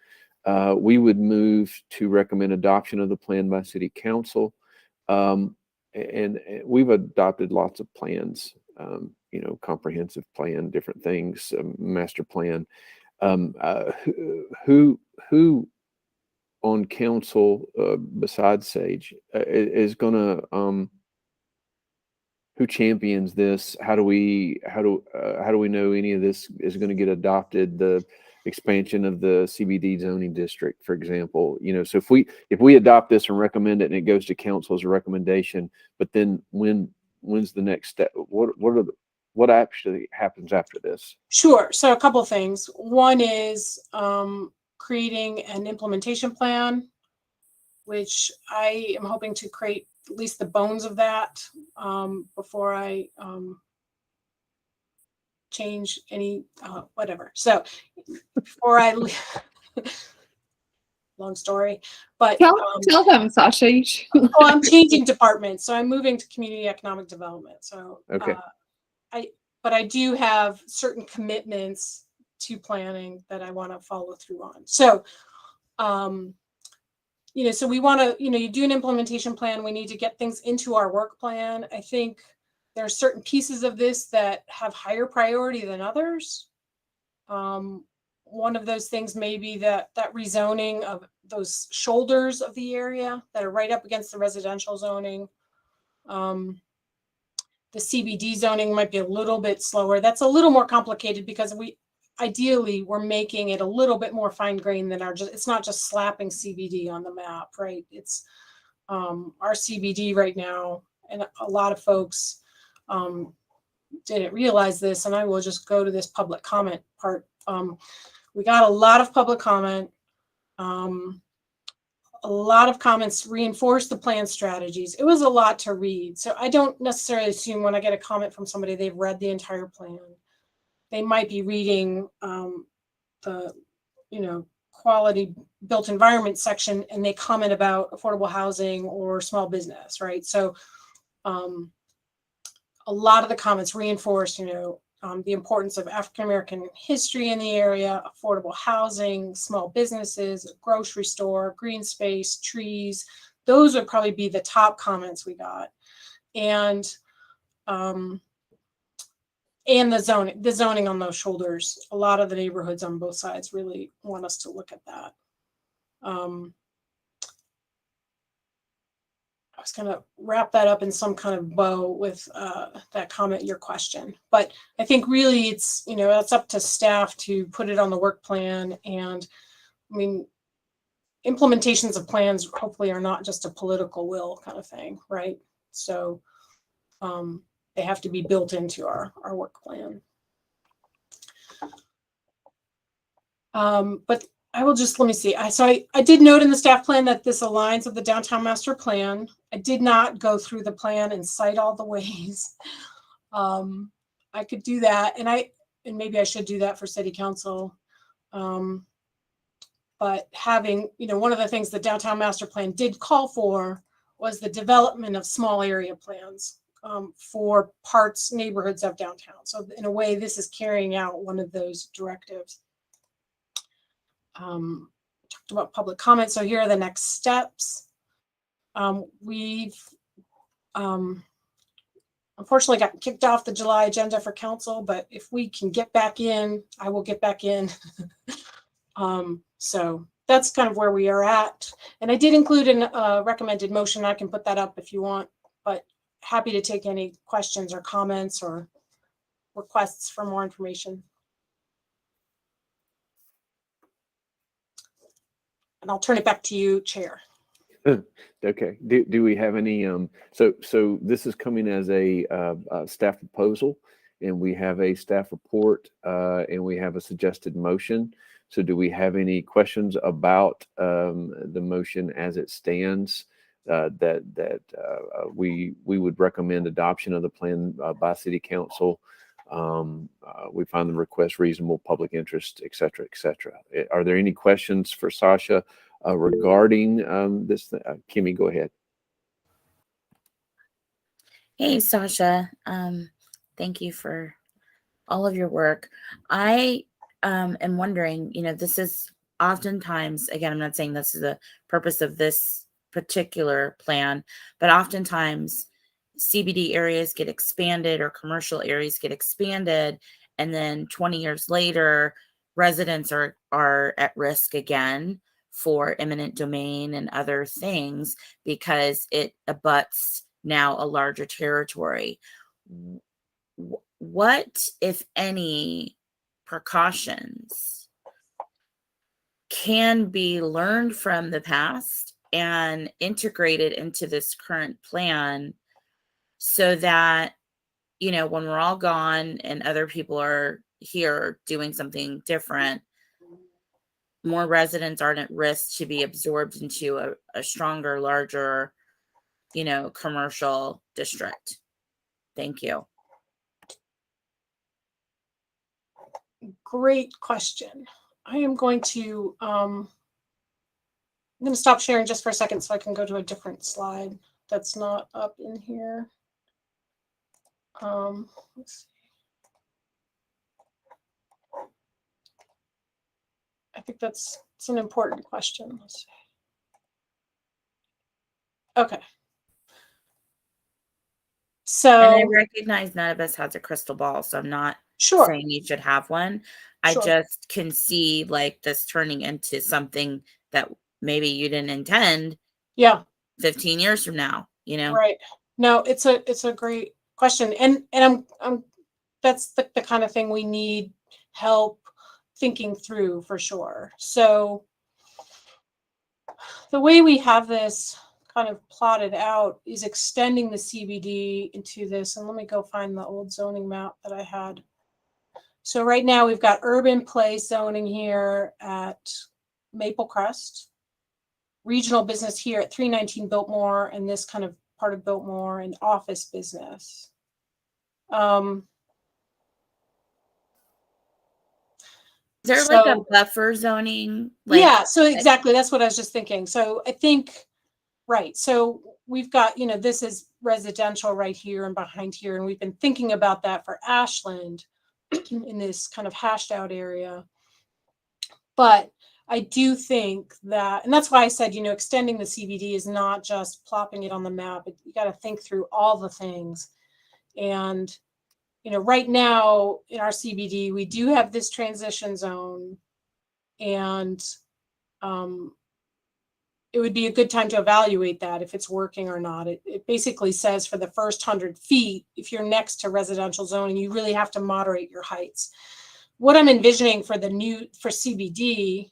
We would move to recommend adoption of the plan by City Council. And we've adopted lots of plans, comprehensive plan, different things, master plan. Who on council besides Sage is gonna who champions this? How do we know any of this is going to get adopted? The expansion of the CBD zoning district, for example, so if we adopt this and recommend it and it goes to council as a recommendation, but then when's the next step? What actually happens after this? Sure. So a couple of things. One is creating an implementation plan, which I am hoping to create at least the bones of that before I change any whatever. So before I long story, but Tell them, Sasha. You should. oh, I'm changing departments, so I'm moving to community economic development. So Okay. But I do have certain commitments to planning that I want to follow through on. So, you know, so we want to, you know, you do an implementation plan. We need to get things into our work plan. I think there are certain pieces of this that have higher priority than others. One of those things may be that rezoning of those shoulders of the area that are right up against the residential zoning. The CBD zoning might be a little bit slower. That's a little more complicated because ideally we're making it a little bit more fine grained than it's not just slapping CBD on the map, right? It's our CBD right now, and a lot of folks didn't realize this, and I will just go to this public comment part. We got a lot of public comment. A lot of comments reinforce the plan strategies. It was a lot to read. So I don't necessarily assume when I get a comment from somebody, they've read the entire plan. They might be reading the, you know, quality built environment section, and they comment about affordable housing or small business, right? So a lot of the comments reinforce, you know, the importance of African-American history in the area, affordable housing, small businesses, a grocery store, green space, trees. Those would probably be the top comments we got. And the zoning on those shoulders. A lot of the neighborhoods on both sides really want us to look at that. I was going to wrap that up in some kind of bow with that comment, your question. But I think really it's, you know, that's up to staff to put it on the work plan. And I mean, implementations of plans hopefully are not just a political will kind of thing, right? So they have to be built into our work plan. But I will just, let me see. I did note in the staff plan that this aligns with the downtown master plan. I did not go through the plan and cite all the ways. I could do that, and maybe I should do that for city council. But having, you know, one of the things the downtown master plan did call for was the development of small area plans for neighborhoods of downtown. So in a way, this is carrying out one of those directives. Talked about public comment. So here are the next steps. We've unfortunately got kicked off the July agenda for council, but if we can get back in, I will get back in. So that's kind of where we are at. And I did include a recommended motion. I can put that up if you want, but happy to take any questions or comments or requests for more information. And I'll turn it back to you, Chair. Okay. Do we have any? So this is coming as a staff proposal, and we have a staff report, and we have a suggested motion. So do we have any questions about the motion as it stands? That we would recommend adoption of the plan by City Council. We find the request reasonable, public interest, et cetera, et cetera. Are there any questions for Sasha regarding this? Kimmy, go ahead. Hey, Sasha. Thank you for all of your work. I am wondering, you know, this is oftentimes, again, I'm not saying this is the purpose of this particular plan, but oftentimes CBD areas get expanded or commercial areas get expanded, and then 20 years later, residents are at risk again for eminent domain and other things because it abuts now a larger territory. What, if any, precautions can be learned from the past and integrated into this current plan so that, you know, when we're all gone and other people are here doing something different, more residents aren't at risk to be absorbed into a stronger, larger commercial district? Thank you. Great question. I am going to I'm going to stop sharing just for a second so I can go to a different slide that's not up in here. Let's see. I think it's an important question. Let's see. Okay. And I So recognize none of us has a crystal ball, so I'm not sure. saying you should have one. I Sure. just can see like this turning into something that maybe you didn't intend Yeah. 15 years from now, Right. No, it's a great question. And I'm that's the kind of thing we need help thinking through for sure. So the way we have this kind of plotted out is extending the CBD into this. And let me go find the old zoning map that I had. So right now we've got urban place zoning here at Maple Crest, regional business here at 319 Biltmore, and this kind of part of Biltmore, and office business. Is there like a buffer zoning? Yeah, so exactly, that's what I was just thinking. So I think, right, so we've got, this is residential right here and behind here, and we've been thinking about that for Ashland in this kind of hashed out area. But I do think that, and that's why I said, extending the CBD is not just plopping it on the map. You got to think through all the things. And, right now in our CBD, we do have this transition zone, and it would be a good time to evaluate that if it's working or not. It basically says for the first 100 feet, if you're next to residential zoning, you really have to moderate your heights. What I'm envisioning for CBD,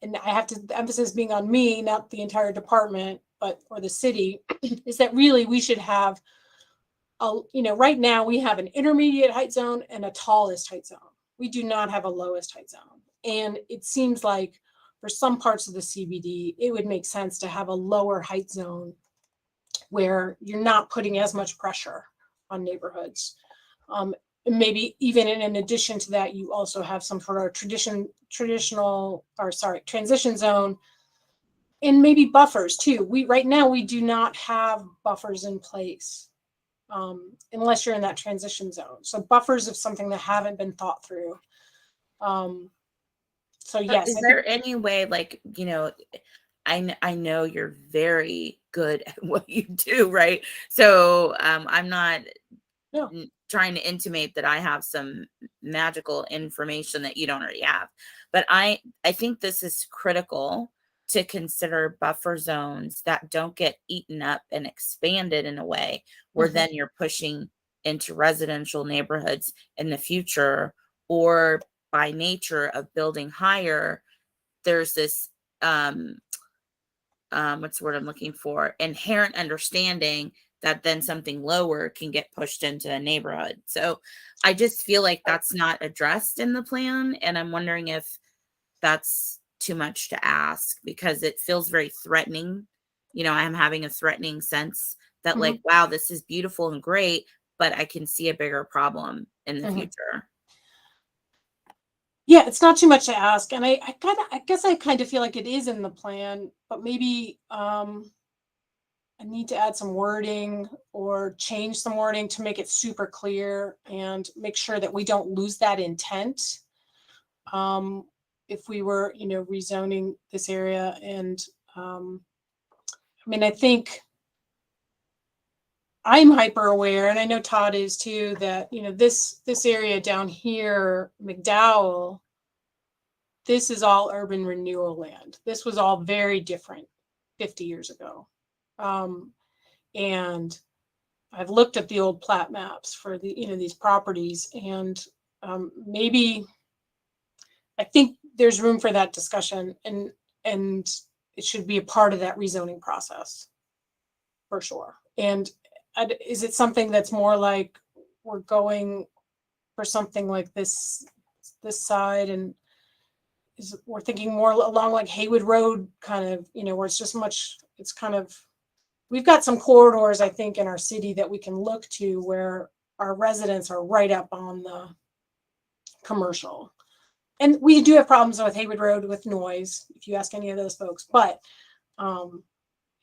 and I have to, the emphasis being on me, not the entire department, or the city, is that really we should have, right now we have an intermediate height zone and a tallest height zone. We do not have a lowest height zone. And it seems like for some parts of the CBD, it would make sense to have a lower height zone where you're not putting as much pressure on neighborhoods. Maybe even in addition to that, you also have some sort of transition zone, and maybe buffers too. Right now we do not have buffers in place unless you're in that transition zone. So buffers of something that haven't been thought through. So yes. Is there any way, I know you're very good at what you do, right? So I'm not trying to intimate that I have some magical information that you don't already have, but I think this is critical to consider buffer zones that don't get eaten up and expanded in a way where then you're pushing into residential neighborhoods in the future, or by nature of building higher, there's this what's the word I'm looking for? Inherent understanding that then something lower can get pushed into a neighborhood. So I just feel like that's not addressed in the plan. And I'm wondering if that's too much to ask, because it feels very threatening. I'm having a threatening sense that like, wow, this is beautiful and great, but I can see a bigger problem in the future. Yeah, it's not too much to ask. And I guess I kind of feel like it is in the plan, but maybe I need to add some wording or change some wording to make it super clear and make sure that we don't lose that intent. If we were, rezoning this area. And I think I'm hyper aware, and I know Todd is too, that, this area down here, McDowell, this is all urban renewal land. This was all very different 50 years ago. And I've looked at the old plat maps for these properties, and maybe I think there's room for that discussion, and it should be a part of that rezoning process for sure. And is it something that's more like we're going for something like this side, and we're thinking more along like Haywood Road kind of, where it's just we've got some corridors, I think, in our city that we can look to where our residents are right up on the commercial. And we do have problems with Haywood Road with noise, if you ask any of those folks, but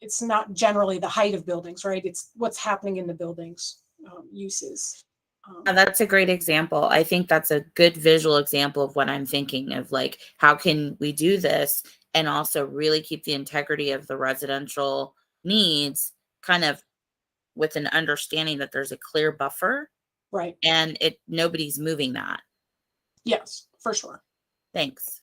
it's not generally the height of buildings, right? It's what's happening in the buildings, uses. And that's a great example. I think that's a good visual example of what I'm thinking of, like, how can we do this and also really keep the integrity of the residential needs, kind of with an understanding that there's a clear buffer, right? And nobody's moving that. Yes, for sure. Thanks.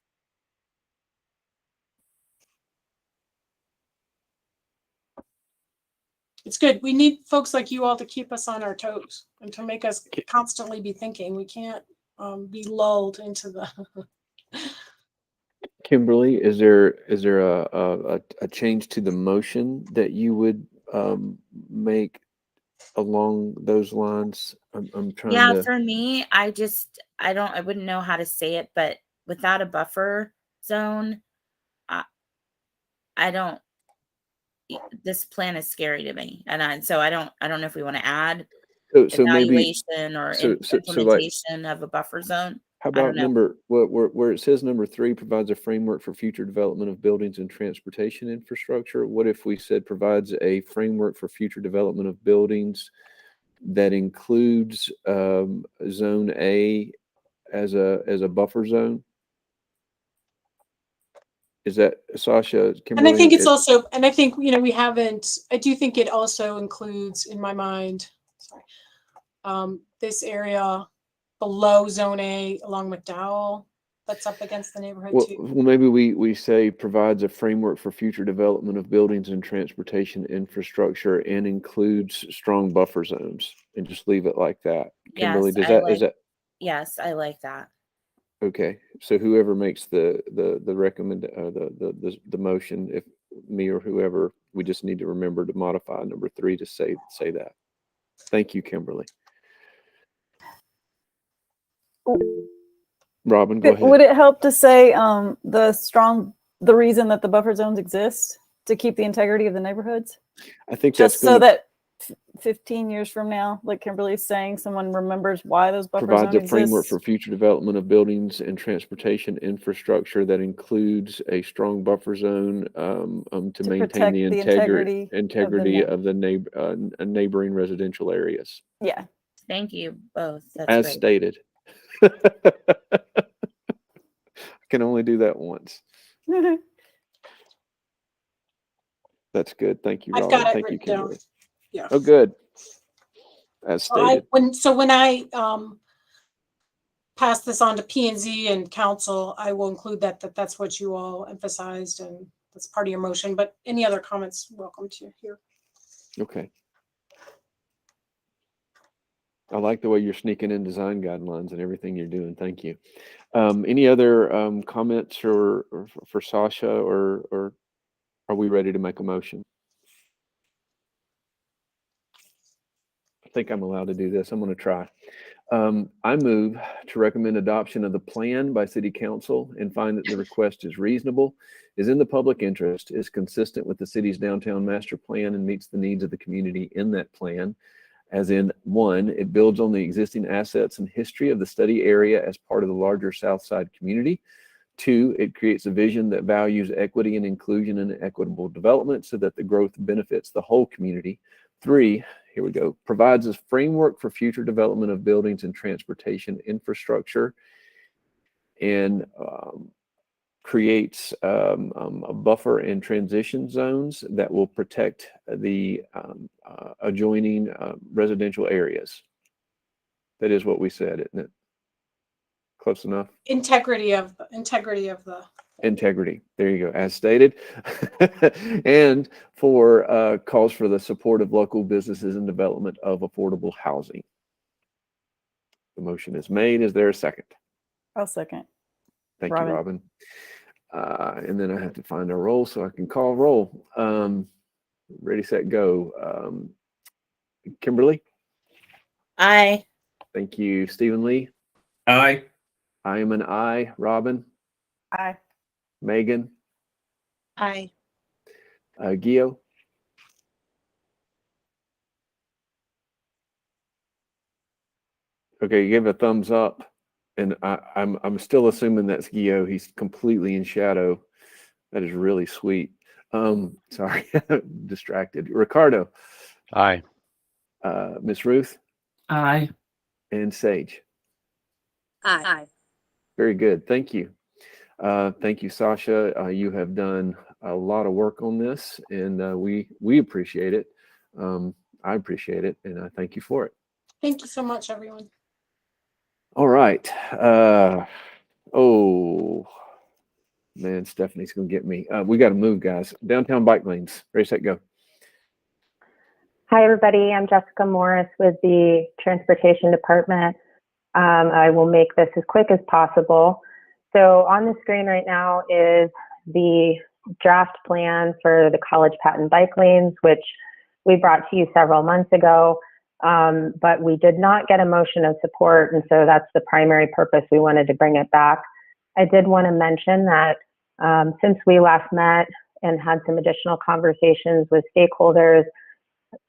It's good. We need folks like you all to keep us on our toes and to make us constantly be thinking. We can't be lulled into the. Kimberly, is there a change to the motion that you would make along those lines? I'm trying Yeah, to. for me, I wouldn't know how to say it, but without a buffer zone, I don't. This plan is scary to me, and so I don't know if we want to add So maybe evaluation or so like, implementation of a buffer zone. how I don't about know. where it says number 3 provides a framework for future development of buildings and transportation infrastructure? What if we said provides a framework for future development of buildings that includes zone A as a buffer zone? Is that Sasha, And I think Kimberly? it's also, and I think, we haven't, I do think it also includes in my mind, this area below zone A along McDowell that's up against the neighborhood too. Well, maybe we say provides a framework for future development of buildings and transportation infrastructure and includes strong buffer zones, and just leave it like that. Kimberly, is that? Yes, I like that. Okay, so whoever makes the motion, if me or whoever, we just need to remember to modify number 3 to say that. Thank you, Kimberly. Robin, go ahead. Would it help to say the reason that the buffer zones exist to keep the integrity of the neighborhoods? I think just that's so that 15 years from now, like Kimberly's saying, someone remembers why those buffer zones provides a framework exist. for future development of buildings and transportation infrastructure that includes a strong buffer zone to maintain the integrity of the neighboring residential areas. Yeah. Thank you both. That's As great. stated. I can only do that once. That's good. Thank you, I've Robin. got it Thank you, written down. Kimberly. Yeah. Oh, good. As stated. When I pass this on to P&Z and council, I will include that's what you all emphasized and that's part of your motion, but any other comments, welcome to hear. Okay. I like the way you're sneaking in design guidelines and everything you're doing. Thank you. Any other comments or for Sasha, or are we ready to make a motion? I think I'm allowed to do this. I'm going to try. I move to recommend adoption of the plan by City Council and find that the request is reasonable, is in the public interest, is consistent with the city's downtown master plan, and meets the needs of the community in that plan. As in, 1, it builds on the existing assets and history of the study area as part of the larger Southside community. 2, it creates a vision that values equity and inclusion and equitable development so that the growth benefits the whole community. 3, here we go, provides a framework for future development of buildings and transportation infrastructure, and creates a buffer and transition zones that will protect the adjoining residential areas. That is what we said, isn't it? Close enough? Integrity of the Integrity. There you go, as stated. And for calls for the support of local businesses and development of affordable housing. The motion is made. Is there a second? I'll second. Thank you, Robin. And then I have to find a roll so I can call roll. Ready, set, go. Kimberly? Aye. Thank you. Stephen Lee? Aye. I am an aye. Robin? Aye. Megan? Aye. Gio? Okay, you gave a thumbs up, and I'm still assuming that's Gio. He's completely in shadow. That is really sweet. Sorry, distracted. Ricardo, Aye. Miss Ruth, Aye. and Sage. Aye. Very good. Thank you. Thank you, Sasha. You have done a lot of work on this, and we appreciate it. I appreciate it, and I thank you for it. Thank you so much, everyone. All right. Oh man, Stephanie's gonna get me. We got to move, guys. Downtown bike lanes. Ready, set, go. Hi, everybody. I'm Jessica Morris with the Transportation Department. I will make this as quick as possible. So on the screen right now is the draft plan for the College Patent bike lanes, which we brought to you several months ago, but we did not get a motion of support, and so that's the primary purpose we wanted to bring it back. I did want to mention that since we last met and had some additional conversations with stakeholders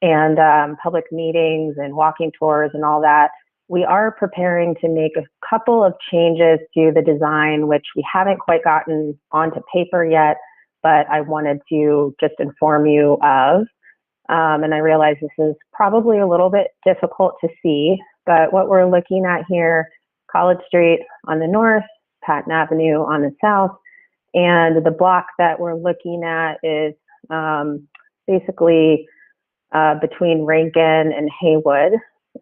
and public meetings and walking tours and all that, we are preparing to make a couple of changes to the design, which we haven't quite gotten onto paper yet, but I wanted to just inform you of. And I realize this is probably a little bit difficult to see, but what we're looking at here, College Street on the north, Patton Avenue on the south, and the block that we're looking at is basically between Rankin and Haywood.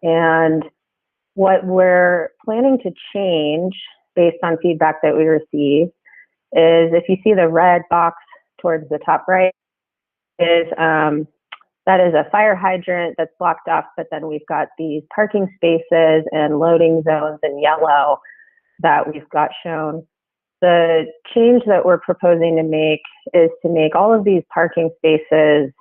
And what we're planning to change based on feedback that we received is, if you see the red box towards the top right, is that is a fire hydrant that's blocked off, but then we've got these parking spaces and loading zones in yellow that we've got shown. The change that we're proposing to make is to make all of these parking spaces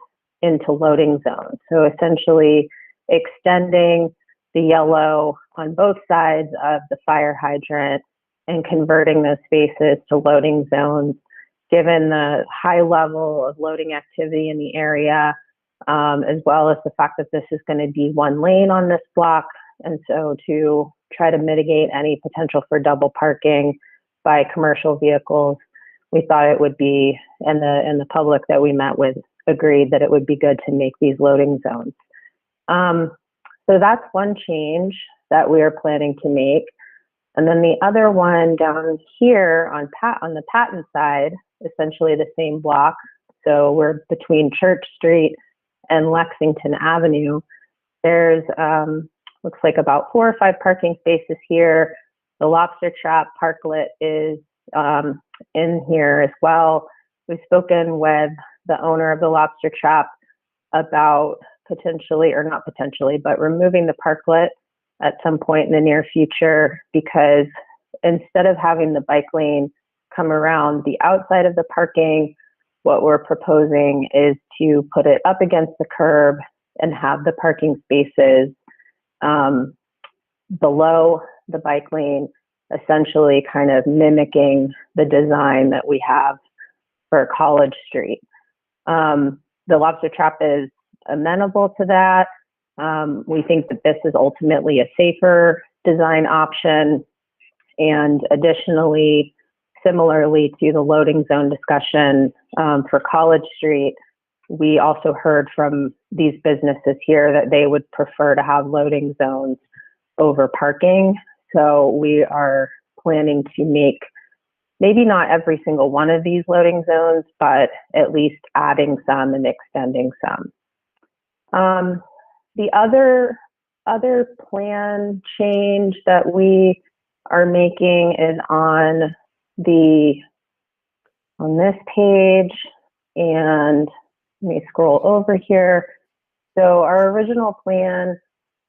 into loading zones. So essentially extending the yellow on both sides of the fire hydrant and converting those spaces to loading zones, given the high level of loading activity in the area, as well as the fact that this is going to be one lane on this block. And so to try to mitigate any potential for double parking by commercial vehicles, we thought it would be, and the public that we met with agreed that it would be good to make these loading zones. So that's one change that we are planning to make. And then the other one down here on the Patton side, essentially the same block. So we're between Church Street and Lexington Avenue. There's looks like about 4 or 5 parking spaces here. The Lobster Trap Parklet is in here as well. We've spoken with the owner of the Lobster Trap about potentially, or not potentially, but removing the parklet at some point in the near future, because instead of having the bike lane come around the outside of the parking, what we're proposing is to put it up against the curb and have the parking spaces below the bike lane, essentially kind of mimicking the design that we have for College Street. The Lobster Trap is amenable to that. We think that this is ultimately a safer design option. And additionally, similarly to the loading zone discussion for College Street, we also heard from these businesses here that they would prefer to have loading zones over parking. So we are planning to make maybe not every single one of these loading zones, but at least adding some and extending some. The other plan change that we are making is on this page, and let me scroll over here. So our original plan,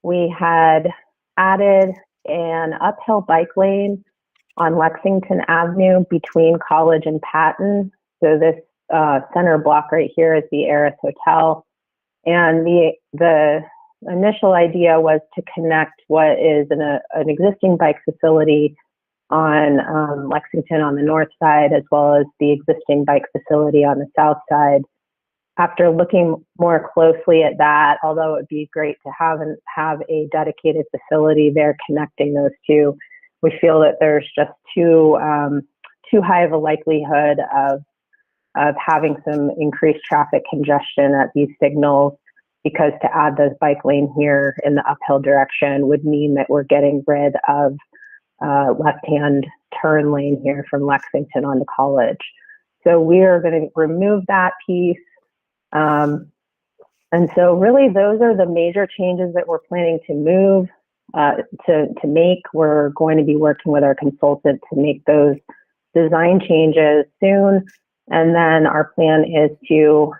we had added an uphill bike lane on Lexington Avenue between College and Patton. So this center block right here is the Terrace Hotel. And the initial idea was to connect what is an existing bike facility on Lexington on the north side, as well as the existing bike facility on the south side, after looking more closely at that, although it would be great to have a dedicated facility there connecting those two, we feel that there's just too high of a likelihood of having some increased traffic congestion at these signals, because to add those bike lane here in the uphill direction would mean that we're getting rid of left-hand turn lane here from Lexington onto College. So we are going to remove that piece. And so really those are the major changes that we're planning to move, to make. We're going to be working with our consultant to make those design changes soon. And then our plan is to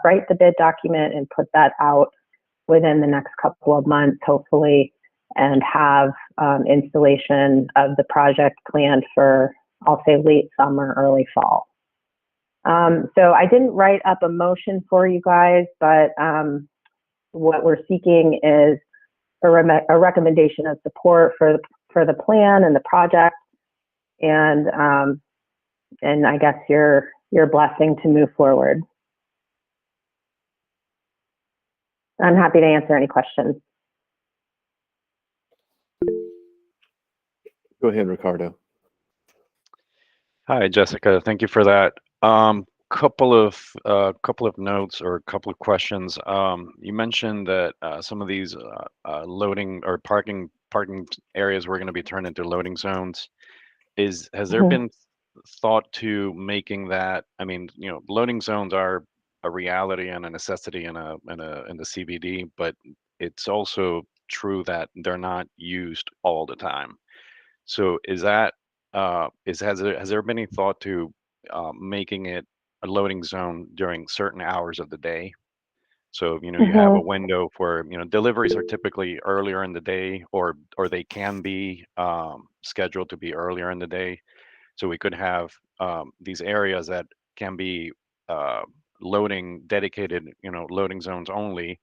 write the bid document and put that out within the next couple of months, hopefully, and have installation of the project planned for, I'll say, late summer, early fall. So I didn't write up a motion for you guys, but what we're seeking is a recommendation of support for the plan and the project, and I guess your blessing to move forward. I'm happy to answer any questions. Go ahead, Ricardo. Hi, Jessica. Thank you for that. Couple of notes or a couple of questions. You mentioned that some of these loading or parking areas were going to be turned into loading zones. Has there been thought to making that? I mean, loading zones are a reality and a necessity in the CBD, but it's also true that they're not used all the time. So has there been any thought to making it a loading zone during certain hours of the day? So, you have a window for, deliveries are typically earlier in the day, or they can be scheduled to be earlier in the day. So we could have these areas that can be dedicated, loading zones only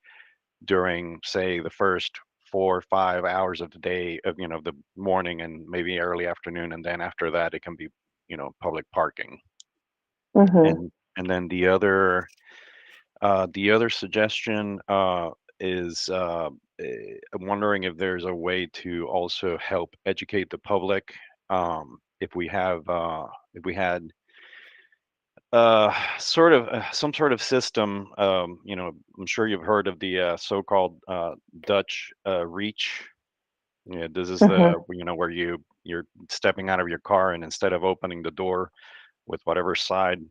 during, say, the first 4 or 5 hours of the day of, the morning and maybe early afternoon. And then after that, it can be, public parking. And then the other suggestion is I'm wondering if there's a way to also help educate the public. If we had some sort of system, I'm sure you've heard of the so-called Dutch reach. Yeah, this is the where you're stepping out of your car, and instead of opening the door with whatever side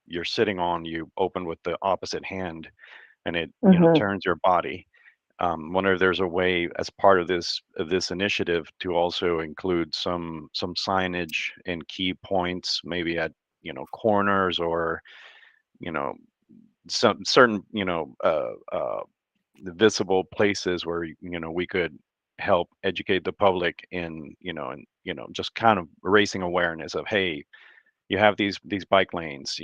you're sitting on, you open with the opposite hand, and it turns your body. Wonder if there's a way, as part of this initiative, to also include some signage in key points, maybe at corners, or some certain visible places where we could help educate the public in just kind of raising awareness of, hey, you have these bike lanes,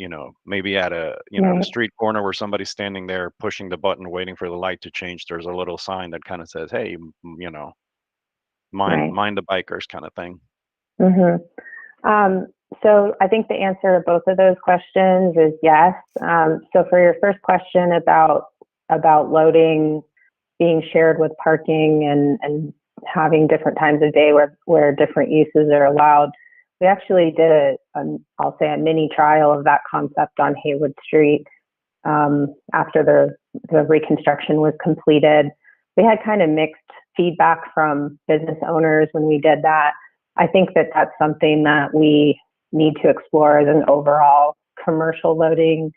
maybe at a at a street corner where somebody's standing there pushing the button waiting for the light to change, there's a little sign that kind of says, hey, mind the bikers, kind of thing. So I think the answer to both of those questions is yes. So for your first question about loading being shared with parking and having different times of day where different uses are allowed, we actually did I'll say a mini trial of that concept on Haywood Street after the reconstruction was completed. We had kind of mixed feedback from business owners when we did that. I think that that's something that we need to explore as an overall commercial loading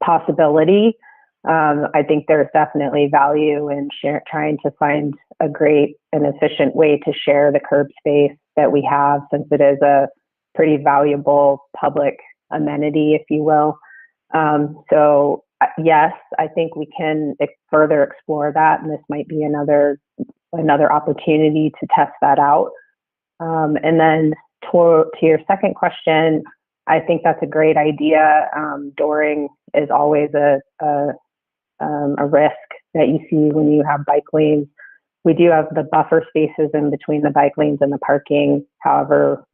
possibility. I think there's definitely value in trying to find a great and efficient way to share the curb space that we have, since it is a pretty valuable public amenity, if you will. So yes, I think we can further explore that, and this might be another opportunity to test that out. And then to your second question, I think that's a great idea. Dooring is always a risk that you see when you have bike lanes. We do have the buffer spaces in between the bike lanes and the parking. However,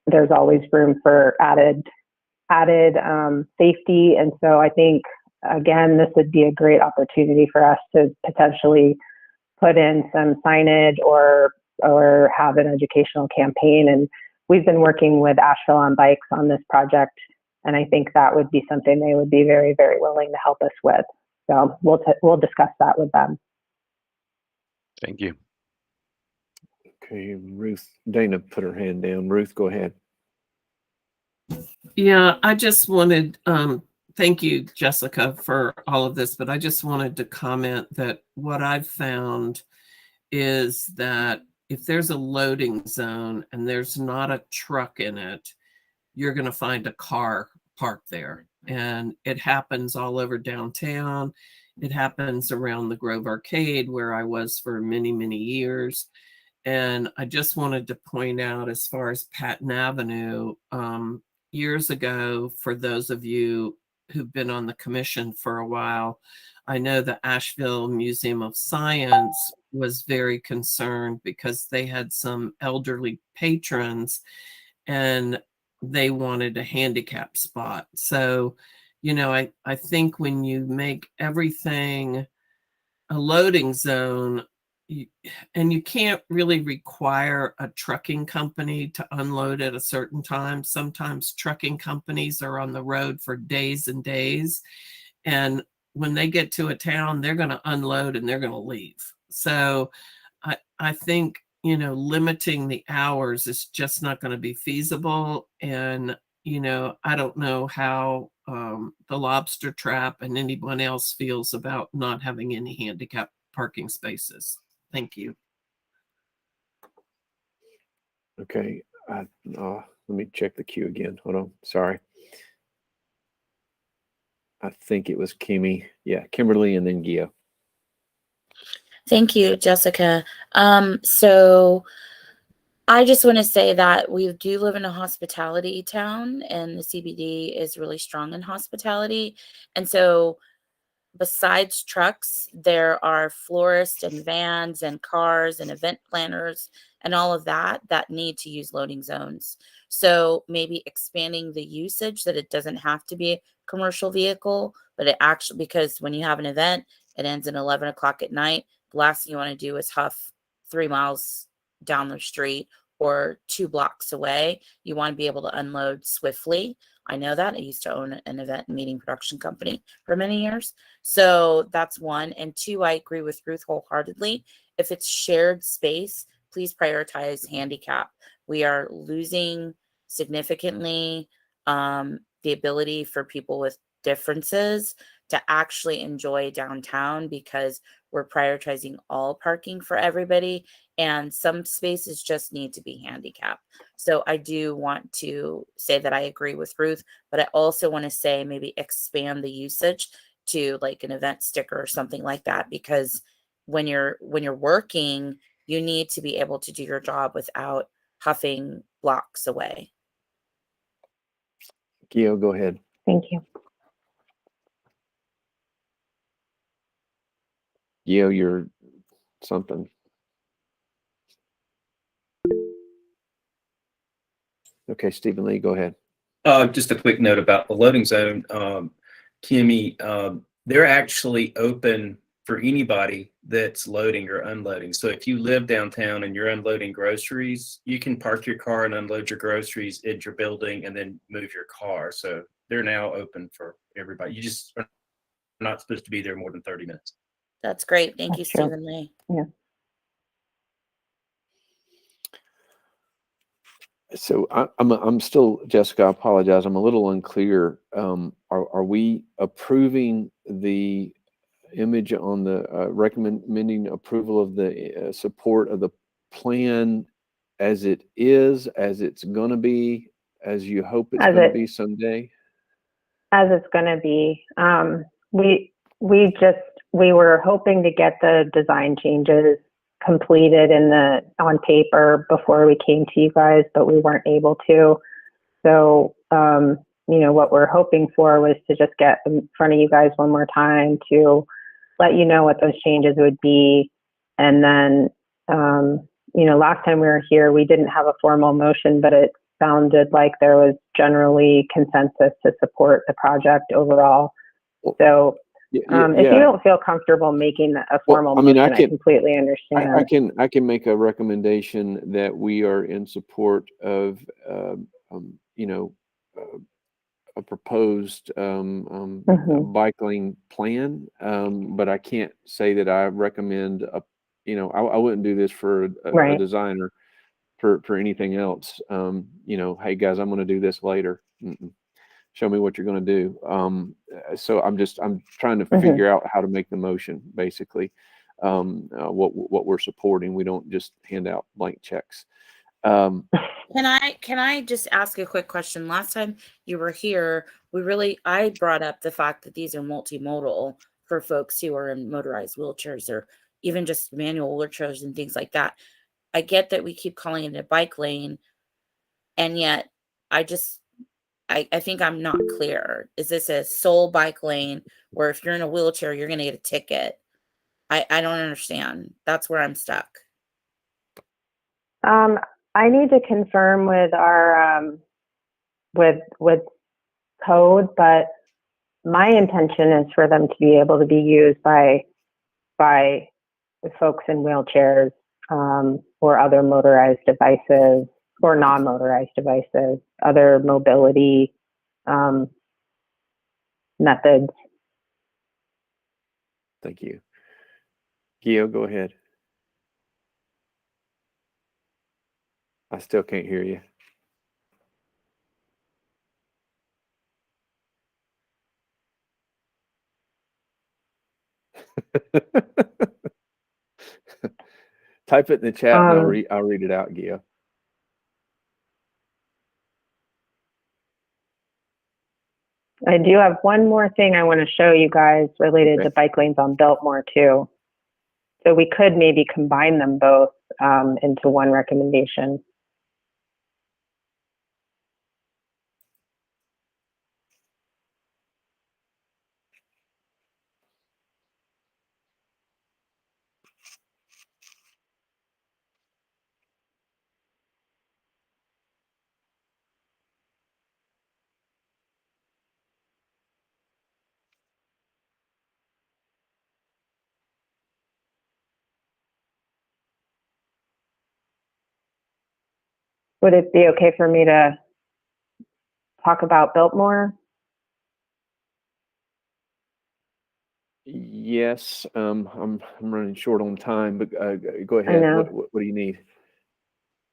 there's always room for added added safety. And so I think, again, this would be a great opportunity for us to potentially put in some signage or have an educational campaign. And we've been working with Asheville on Bikes on this project, and I think that would be something they would be very, very willing to help us with. So we'll discuss that with them. Thank you. Okay, Ruth, Dana put her hand down. Ruth, go ahead. Yeah, I just wanted, thank you, Jessica, for all of this, but I just wanted to comment that what I've found is that if there's a loading zone and there's not a truck in it, you're going to find a car parked there. And it happens all over downtown. It happens around the Grove Arcade, where I was for many, many years. And I just wanted to point out, as far as Patton Avenue, years ago, for those of you who've been on the commission for a while, I know the Asheville Museum of Science was very concerned because they had some elderly patrons and they wanted a handicap spot. So, you know, I think when you make everything a loading zone, and you can't really require a trucking company to unload at a certain time. Sometimes trucking companies are on the road for days and days. And when they get to a town, they're going to unload and they're going to leave. So I think, you know, limiting the hours is just not going to be feasible. And, you know, I don't know how the Lobster Trap and anyone else feels about not having any handicap parking spaces. Thank you. Okay, let me check the queue again. Hold on, sorry. I think it was Kimmy. Yeah, Kimberly and then Gio. Thank you, Jessica. So I just want to say that we do live in a hospitality town, and the CBD is really strong in hospitality. And so besides trucks, there are florists and vans and cars and event planners and all of that need to use loading zones. So maybe expanding the usage, that it doesn't have to be a commercial vehicle, but it actually, because when you have an event, it ends at 11 o'clock at night. The last thing you want to do is huff 3 miles down the street or 2 blocks away. You want to be able to unload swiftly. I know that. I used to own an event and meeting production company for many years. So that's one. And two, I agree with Ruth wholeheartedly. If it's shared space, please prioritize handicap. We are losing significantly the ability for people with differences to actually enjoy downtown because we're prioritizing all parking for everybody, and some spaces just need to be handicapped. So I do want to say that I agree with Ruth, but I also want to say maybe expand the usage to like an event sticker or something like that, because when you're working, you need to be able to do your job without huffing blocks away. Gio, go ahead. Thank you. Gio, you're something. Okay, Stephen Lee, go ahead. Just a quick note about the loading zone. Kimmy, they're actually open for anybody that's loading or unloading. So if you live downtown and you're unloading groceries, you can park your car and unload your groceries at your building and then move your car. So they're now open for everybody. You just are not supposed to be there more than 30 minutes. That's great. Thank you, That's true. Stephen Lee. Yeah. So I'm still, Jessica, I apologize. I'm a little unclear. Are we approving the image on the recommending approval of the support of the plan as it is, as it's going to be, as you hope it's going to be someday? As it's going to be. We were hoping to get the design changes completed on paper before we came to you guys, but we weren't able to. So, you know, what we're hoping for was to just get in front of you guys one more time to let you know what those changes would be. And then, you know, last time we were here, we didn't have a formal motion, but sounded like there was generally consensus to support the project overall. So if you don't feel comfortable making a formal motion, I completely understand. I can make a recommendation that we are in support of, a proposed bike lane plan, but I can't say that I recommend I wouldn't do this for a designer for anything else. Hey guys, I'm going to do this later. Show me what you're going to do. So I'm trying to figure out how to make the motion, basically, what we're supporting. We don't just hand out blank checks. Can I just ask a quick question? Last time you were here, I brought up the fact that these are multimodal for folks who are in motorized wheelchairs or even just manual wheelchairs and things like that. I get that we keep calling it a bike lane, and yet I think I'm not clear. Is this a sole bike lane where if you're in a wheelchair, you're going to get a ticket? I don't understand. That's where I'm stuck. I need to confirm with our with code, but my intention is for them to be able to be used by folks in wheelchairs or other motorized devices or non-motorized devices, other mobility methods. Thank you. Gio, go ahead. I still can't hear you. Type it in the chat and I'll read it out, Gio. I do have one more thing I want to show you guys related to bike lanes on Biltmore too. So we could maybe combine them both into one recommendation. Would it be okay for me to talk about Biltmore? Yes, I'm running short on time, but go ahead. What do you need?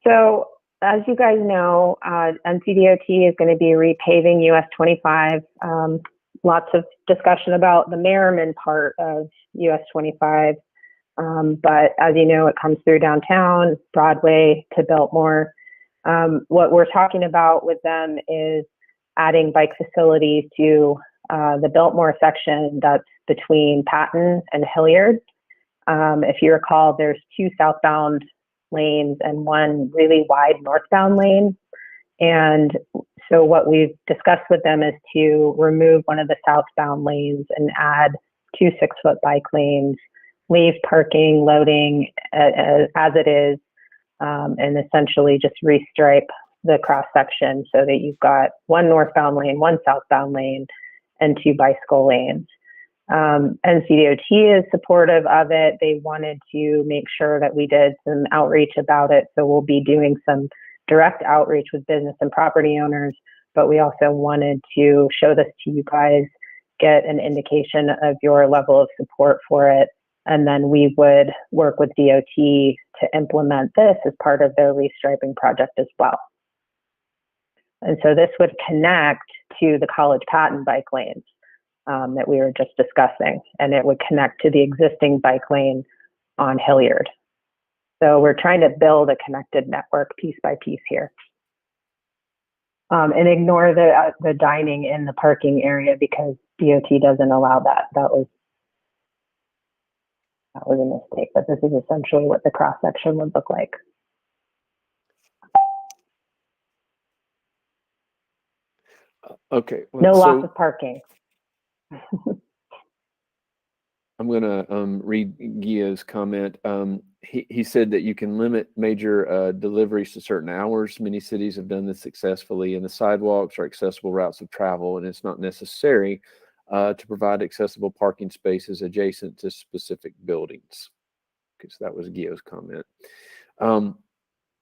So, as you guys know, NCDOT is going to be repaving US 25. Lots of discussion about the Merriman part of US 25. But as you know, it comes through downtown, Broadway to Biltmore. What we're talking about with them is adding bike facilities to the Biltmore section that's between Patton and Hilliard. If you recall, there's 2 southbound lanes and 1 really wide northbound lane. And so what we've discussed with them is to remove one of the southbound lanes and add 2 6-foot bike lanes, leave parking, loading as it is, and essentially just restripe the cross section so that you've got 1 northbound lane, 1 southbound lane, and 2 bicycle lanes. NCDOT is supportive of it. They wanted to make sure that we did some outreach about it. So we'll be doing some direct outreach with business and property owners, but we also wanted to show this to you guys, get an indication of your level of support for it. And then we would work with DOT to implement this as part of their restriping project as well. And so this would connect to the College Patton bike lanes that we were just discussing, and it would connect to the existing bike lane on Hilliard. So we're trying to build a connected network piece by piece here. And ignore the dining in the parking area because DOT doesn't allow that. That was a mistake, but this is essentially what the cross section would look like. Okay. Well, no loss of parking. I'm going to read Gia's comment. He said that you can limit major deliveries to certain hours. Many cities have done this successfully, and the sidewalks are accessible routes of travel, and it's not necessary to provide accessible parking spaces adjacent to specific buildings. Because that was Gia's comment.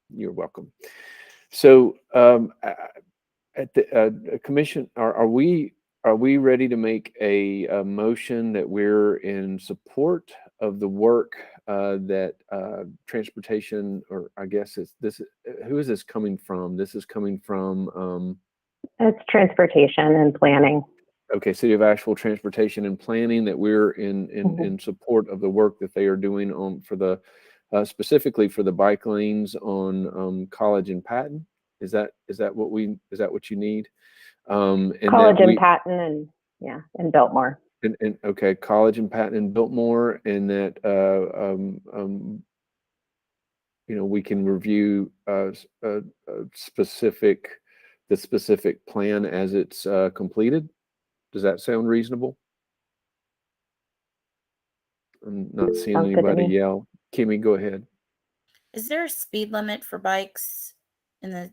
You're welcome. So at the commission, are we ready to make a motion that we're in support of the work that transportation, or I guess it's this, who is this coming from? This is coming from It's transportation and planning. Okay, City of Asheville Transportation and Planning, that we're in support of the work that they are doing on for the specifically for the bike lanes on College and Patton. Is that what you need? And College and Patton and Biltmore. And okay, College and Patton and Biltmore, and that we can review the specific plan as it's completed. Does that sound reasonable? I'm not seeing Sounds good to anybody me. yell. Kimmy, go ahead. Is there a speed limit for bikes The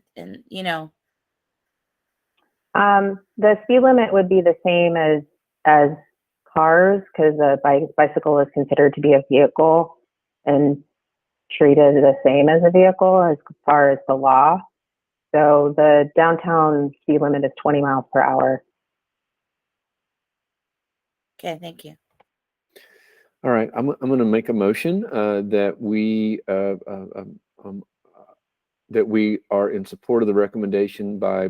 speed limit would be the same as cars, because a bicycle is considered to be a vehicle and treated the same as a vehicle as far as the law. So the downtown speed limit is 20 miles per hour. Okay, thank you. All right, I'm going to make a motion that we are in support of the recommendation by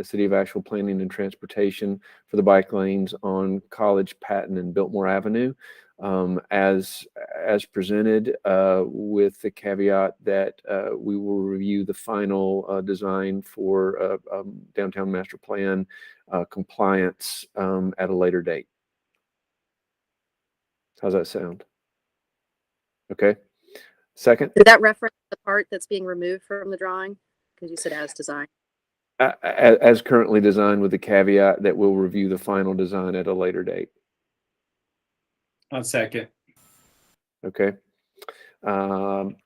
City of Asheville Planning and Transportation for the bike lanes on College, Patton, and Biltmore Avenue, as presented, with the caveat that we will review the final design for downtown master plan compliance at a later date. How's that sound? Okay. Second? Did that reference the part that's being removed from the drawing? Because you said as designed. As currently designed, with the caveat that we'll review the final design at a later date. On second. Okay. Kimmy?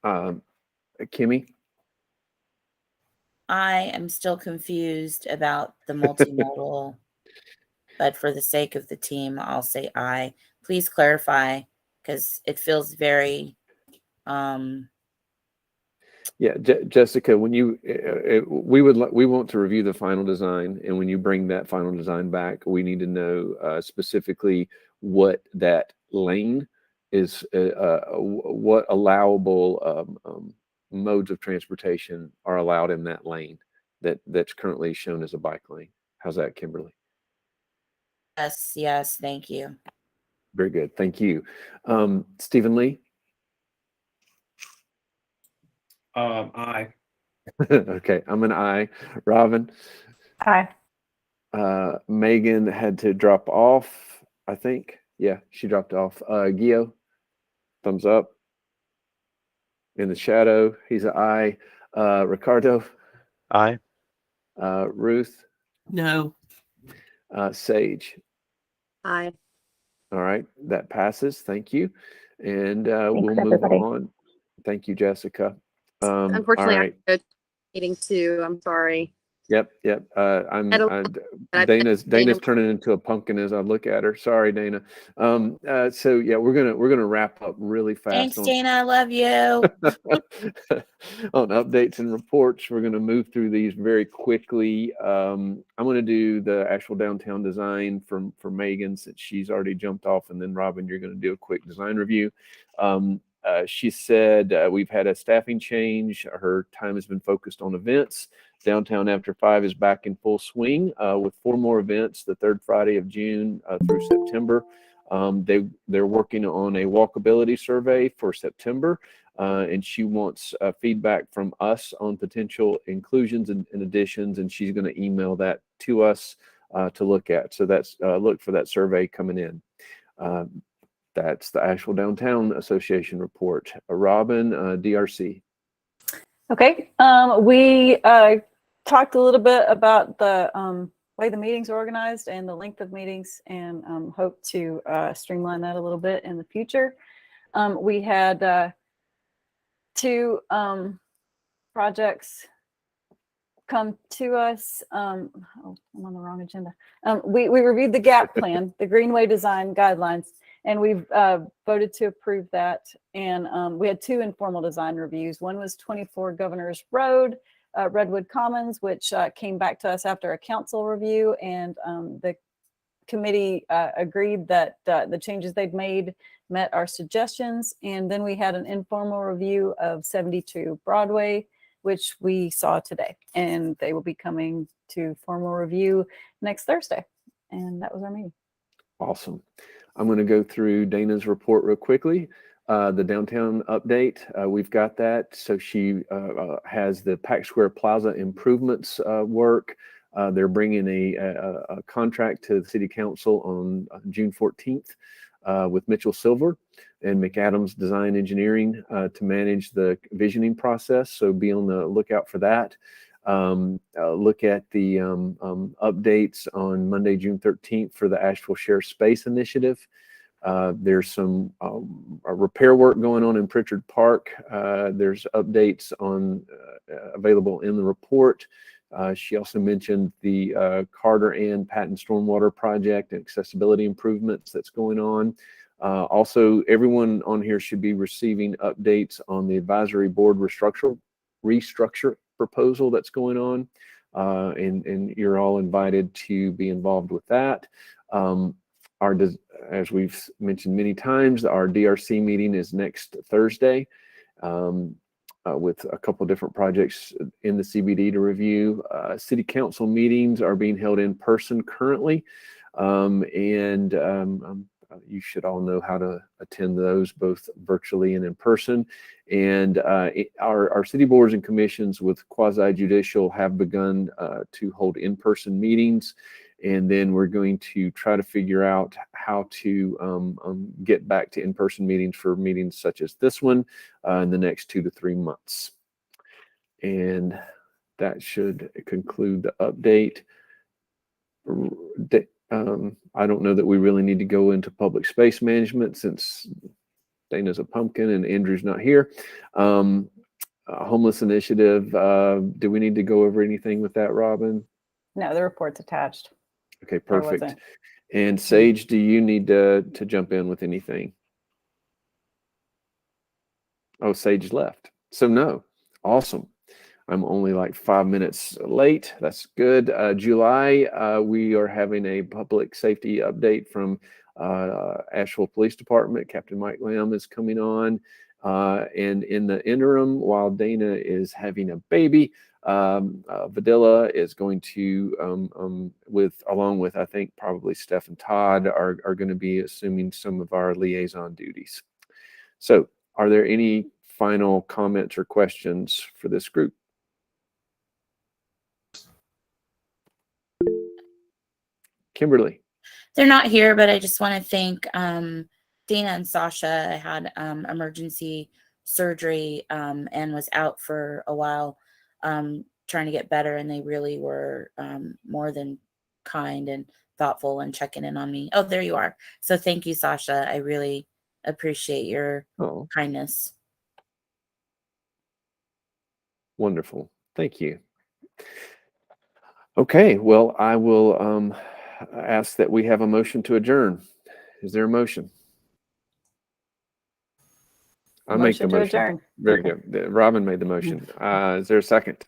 I am still confused about the multimodal, but for the sake of the team, I'll say aye. Please clarify, because it feels very Yeah, Jessica, when you we want to review the final design, and when you bring that final design back, we need to know specifically what that lane is, what allowable modes of transportation are allowed in that lane that's currently shown as a bike lane. How's that, Kimberly? yes, thank you. Very good, thank you. Stephen Lee? Aye. Okay, I'm an aye. Robin? Aye. Megan had to drop off, I think. Yeah, she dropped off. Gio? Thumbs up. In the shadow, he's an aye. Ricardo? Aye. Ruth? No. Sage? Aye. All right, that passes. Thank you. And we'll move everybody. on. Thank you, Jessica. Unfortunately, all right. I have a meeting too. I'm sorry. Yep. Dana's turning into a pumpkin as I look at her. Sorry, Dana. So yeah, we're gonna wrap up really fast. Thanks, Dana. I love you. On updates and reports, we're gonna move through these very quickly. I'm gonna do the actual downtown design for Megan, since she's already jumped off, and then Robin, you're gonna do a quick design review. She said we've had a staffing change. Her time has been focused on events. Downtown After 5 is back in full swing with 4 more events the third Friday of June through September. They're working on a walkability survey for September, and she wants feedback from us on potential inclusions and additions, and she's going to email that to us to look at. So that's look for that survey coming in. That's the Asheville Downtown Association report. Robin, DRC. Okay. We talked a little bit about the way the meetings are organized and the length of meetings, and hope to streamline that a little bit in the future. We had 2 projects come to us. Oh, I'm on the wrong agenda. We reviewed the GAP plan, the Greenway Design Guidelines, and we've voted to approve that. And we had 2 informal design reviews. One was 24 Governor's Road, Redwood Commons, which came back to us after a council review, and the committee agreed that the changes they'd made met our suggestions. And then we had an informal review of 72 Broadway, which we saw today, and they will be coming to formal review next Thursday. And that was our meeting. Awesome. I'm going to go through Dana's report real quickly. The downtown update, we've got that. So she has the Pack Square Plaza improvements work. They're bringing a contract to the city council on June 14th with Mitchell Silver and McAdams Design Engineering to manage the visioning process. So be on the lookout for that. Look at the updates on Monday, June 13th for the Asheville Share Space Initiative. There's some repair work going on in Pritchard Park. There's updates on available in the report. She also mentioned the Carter and Patton Stormwater Project and accessibility improvements that's going on. Also, everyone on here should be receiving updates on the advisory board restructure proposal that's going on. And you're all invited to be involved with that. As we've mentioned many times, our DRC meeting is next Thursday. With a couple different projects in the CBD to review. City council meetings are being held in person currently, and you should all know how to attend those both virtually and in person. And our city boards and commissions with quasi-judicial have begun to hold in-person meetings. And then we're going to try to figure out how to get back to in-person meetings for meetings such as this one in the next 2 to 3 months. And that should conclude the update. I don't know that we really need to go into public space management since Dana's a pumpkin and Andrew's not here. Homeless initiative, do we need to go over anything with that, Robin? No, the report's attached. Okay, perfect. And Sage, do you need to jump in with anything? Oh, Sage left. So no. Awesome. I'm only like 5 minutes late. That's good. July, we are having a public safety update from Asheville Police Department. Captain Mike Lamb is coming on. And in the interim, while Dana is having a baby, Vidilla is going to, along with, I think, probably Steph and Todd are going to be assuming some of our liaison duties. So are there any final comments or questions for this group? Kimberly. They're not here, but I just want to thank Dana and Sasha. I had emergency surgery and was out for a while trying to get better, and they really were more than kind and thoughtful and checking in on me. Oh, there you are. So thank you, Sasha. I really appreciate your kindness. Wonderful. Thank you. Okay, well, I will ask that we have a motion to adjourn. Is there a motion? I make the motion. Adjourn. Very good. Robin made the motion. Is there a second?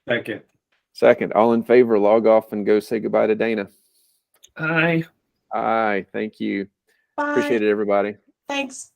Second. Second. All in favor, log off and go say goodbye to Dana. Aye. Aye. Thank you. Bye. Appreciate it, everybody. Thanks.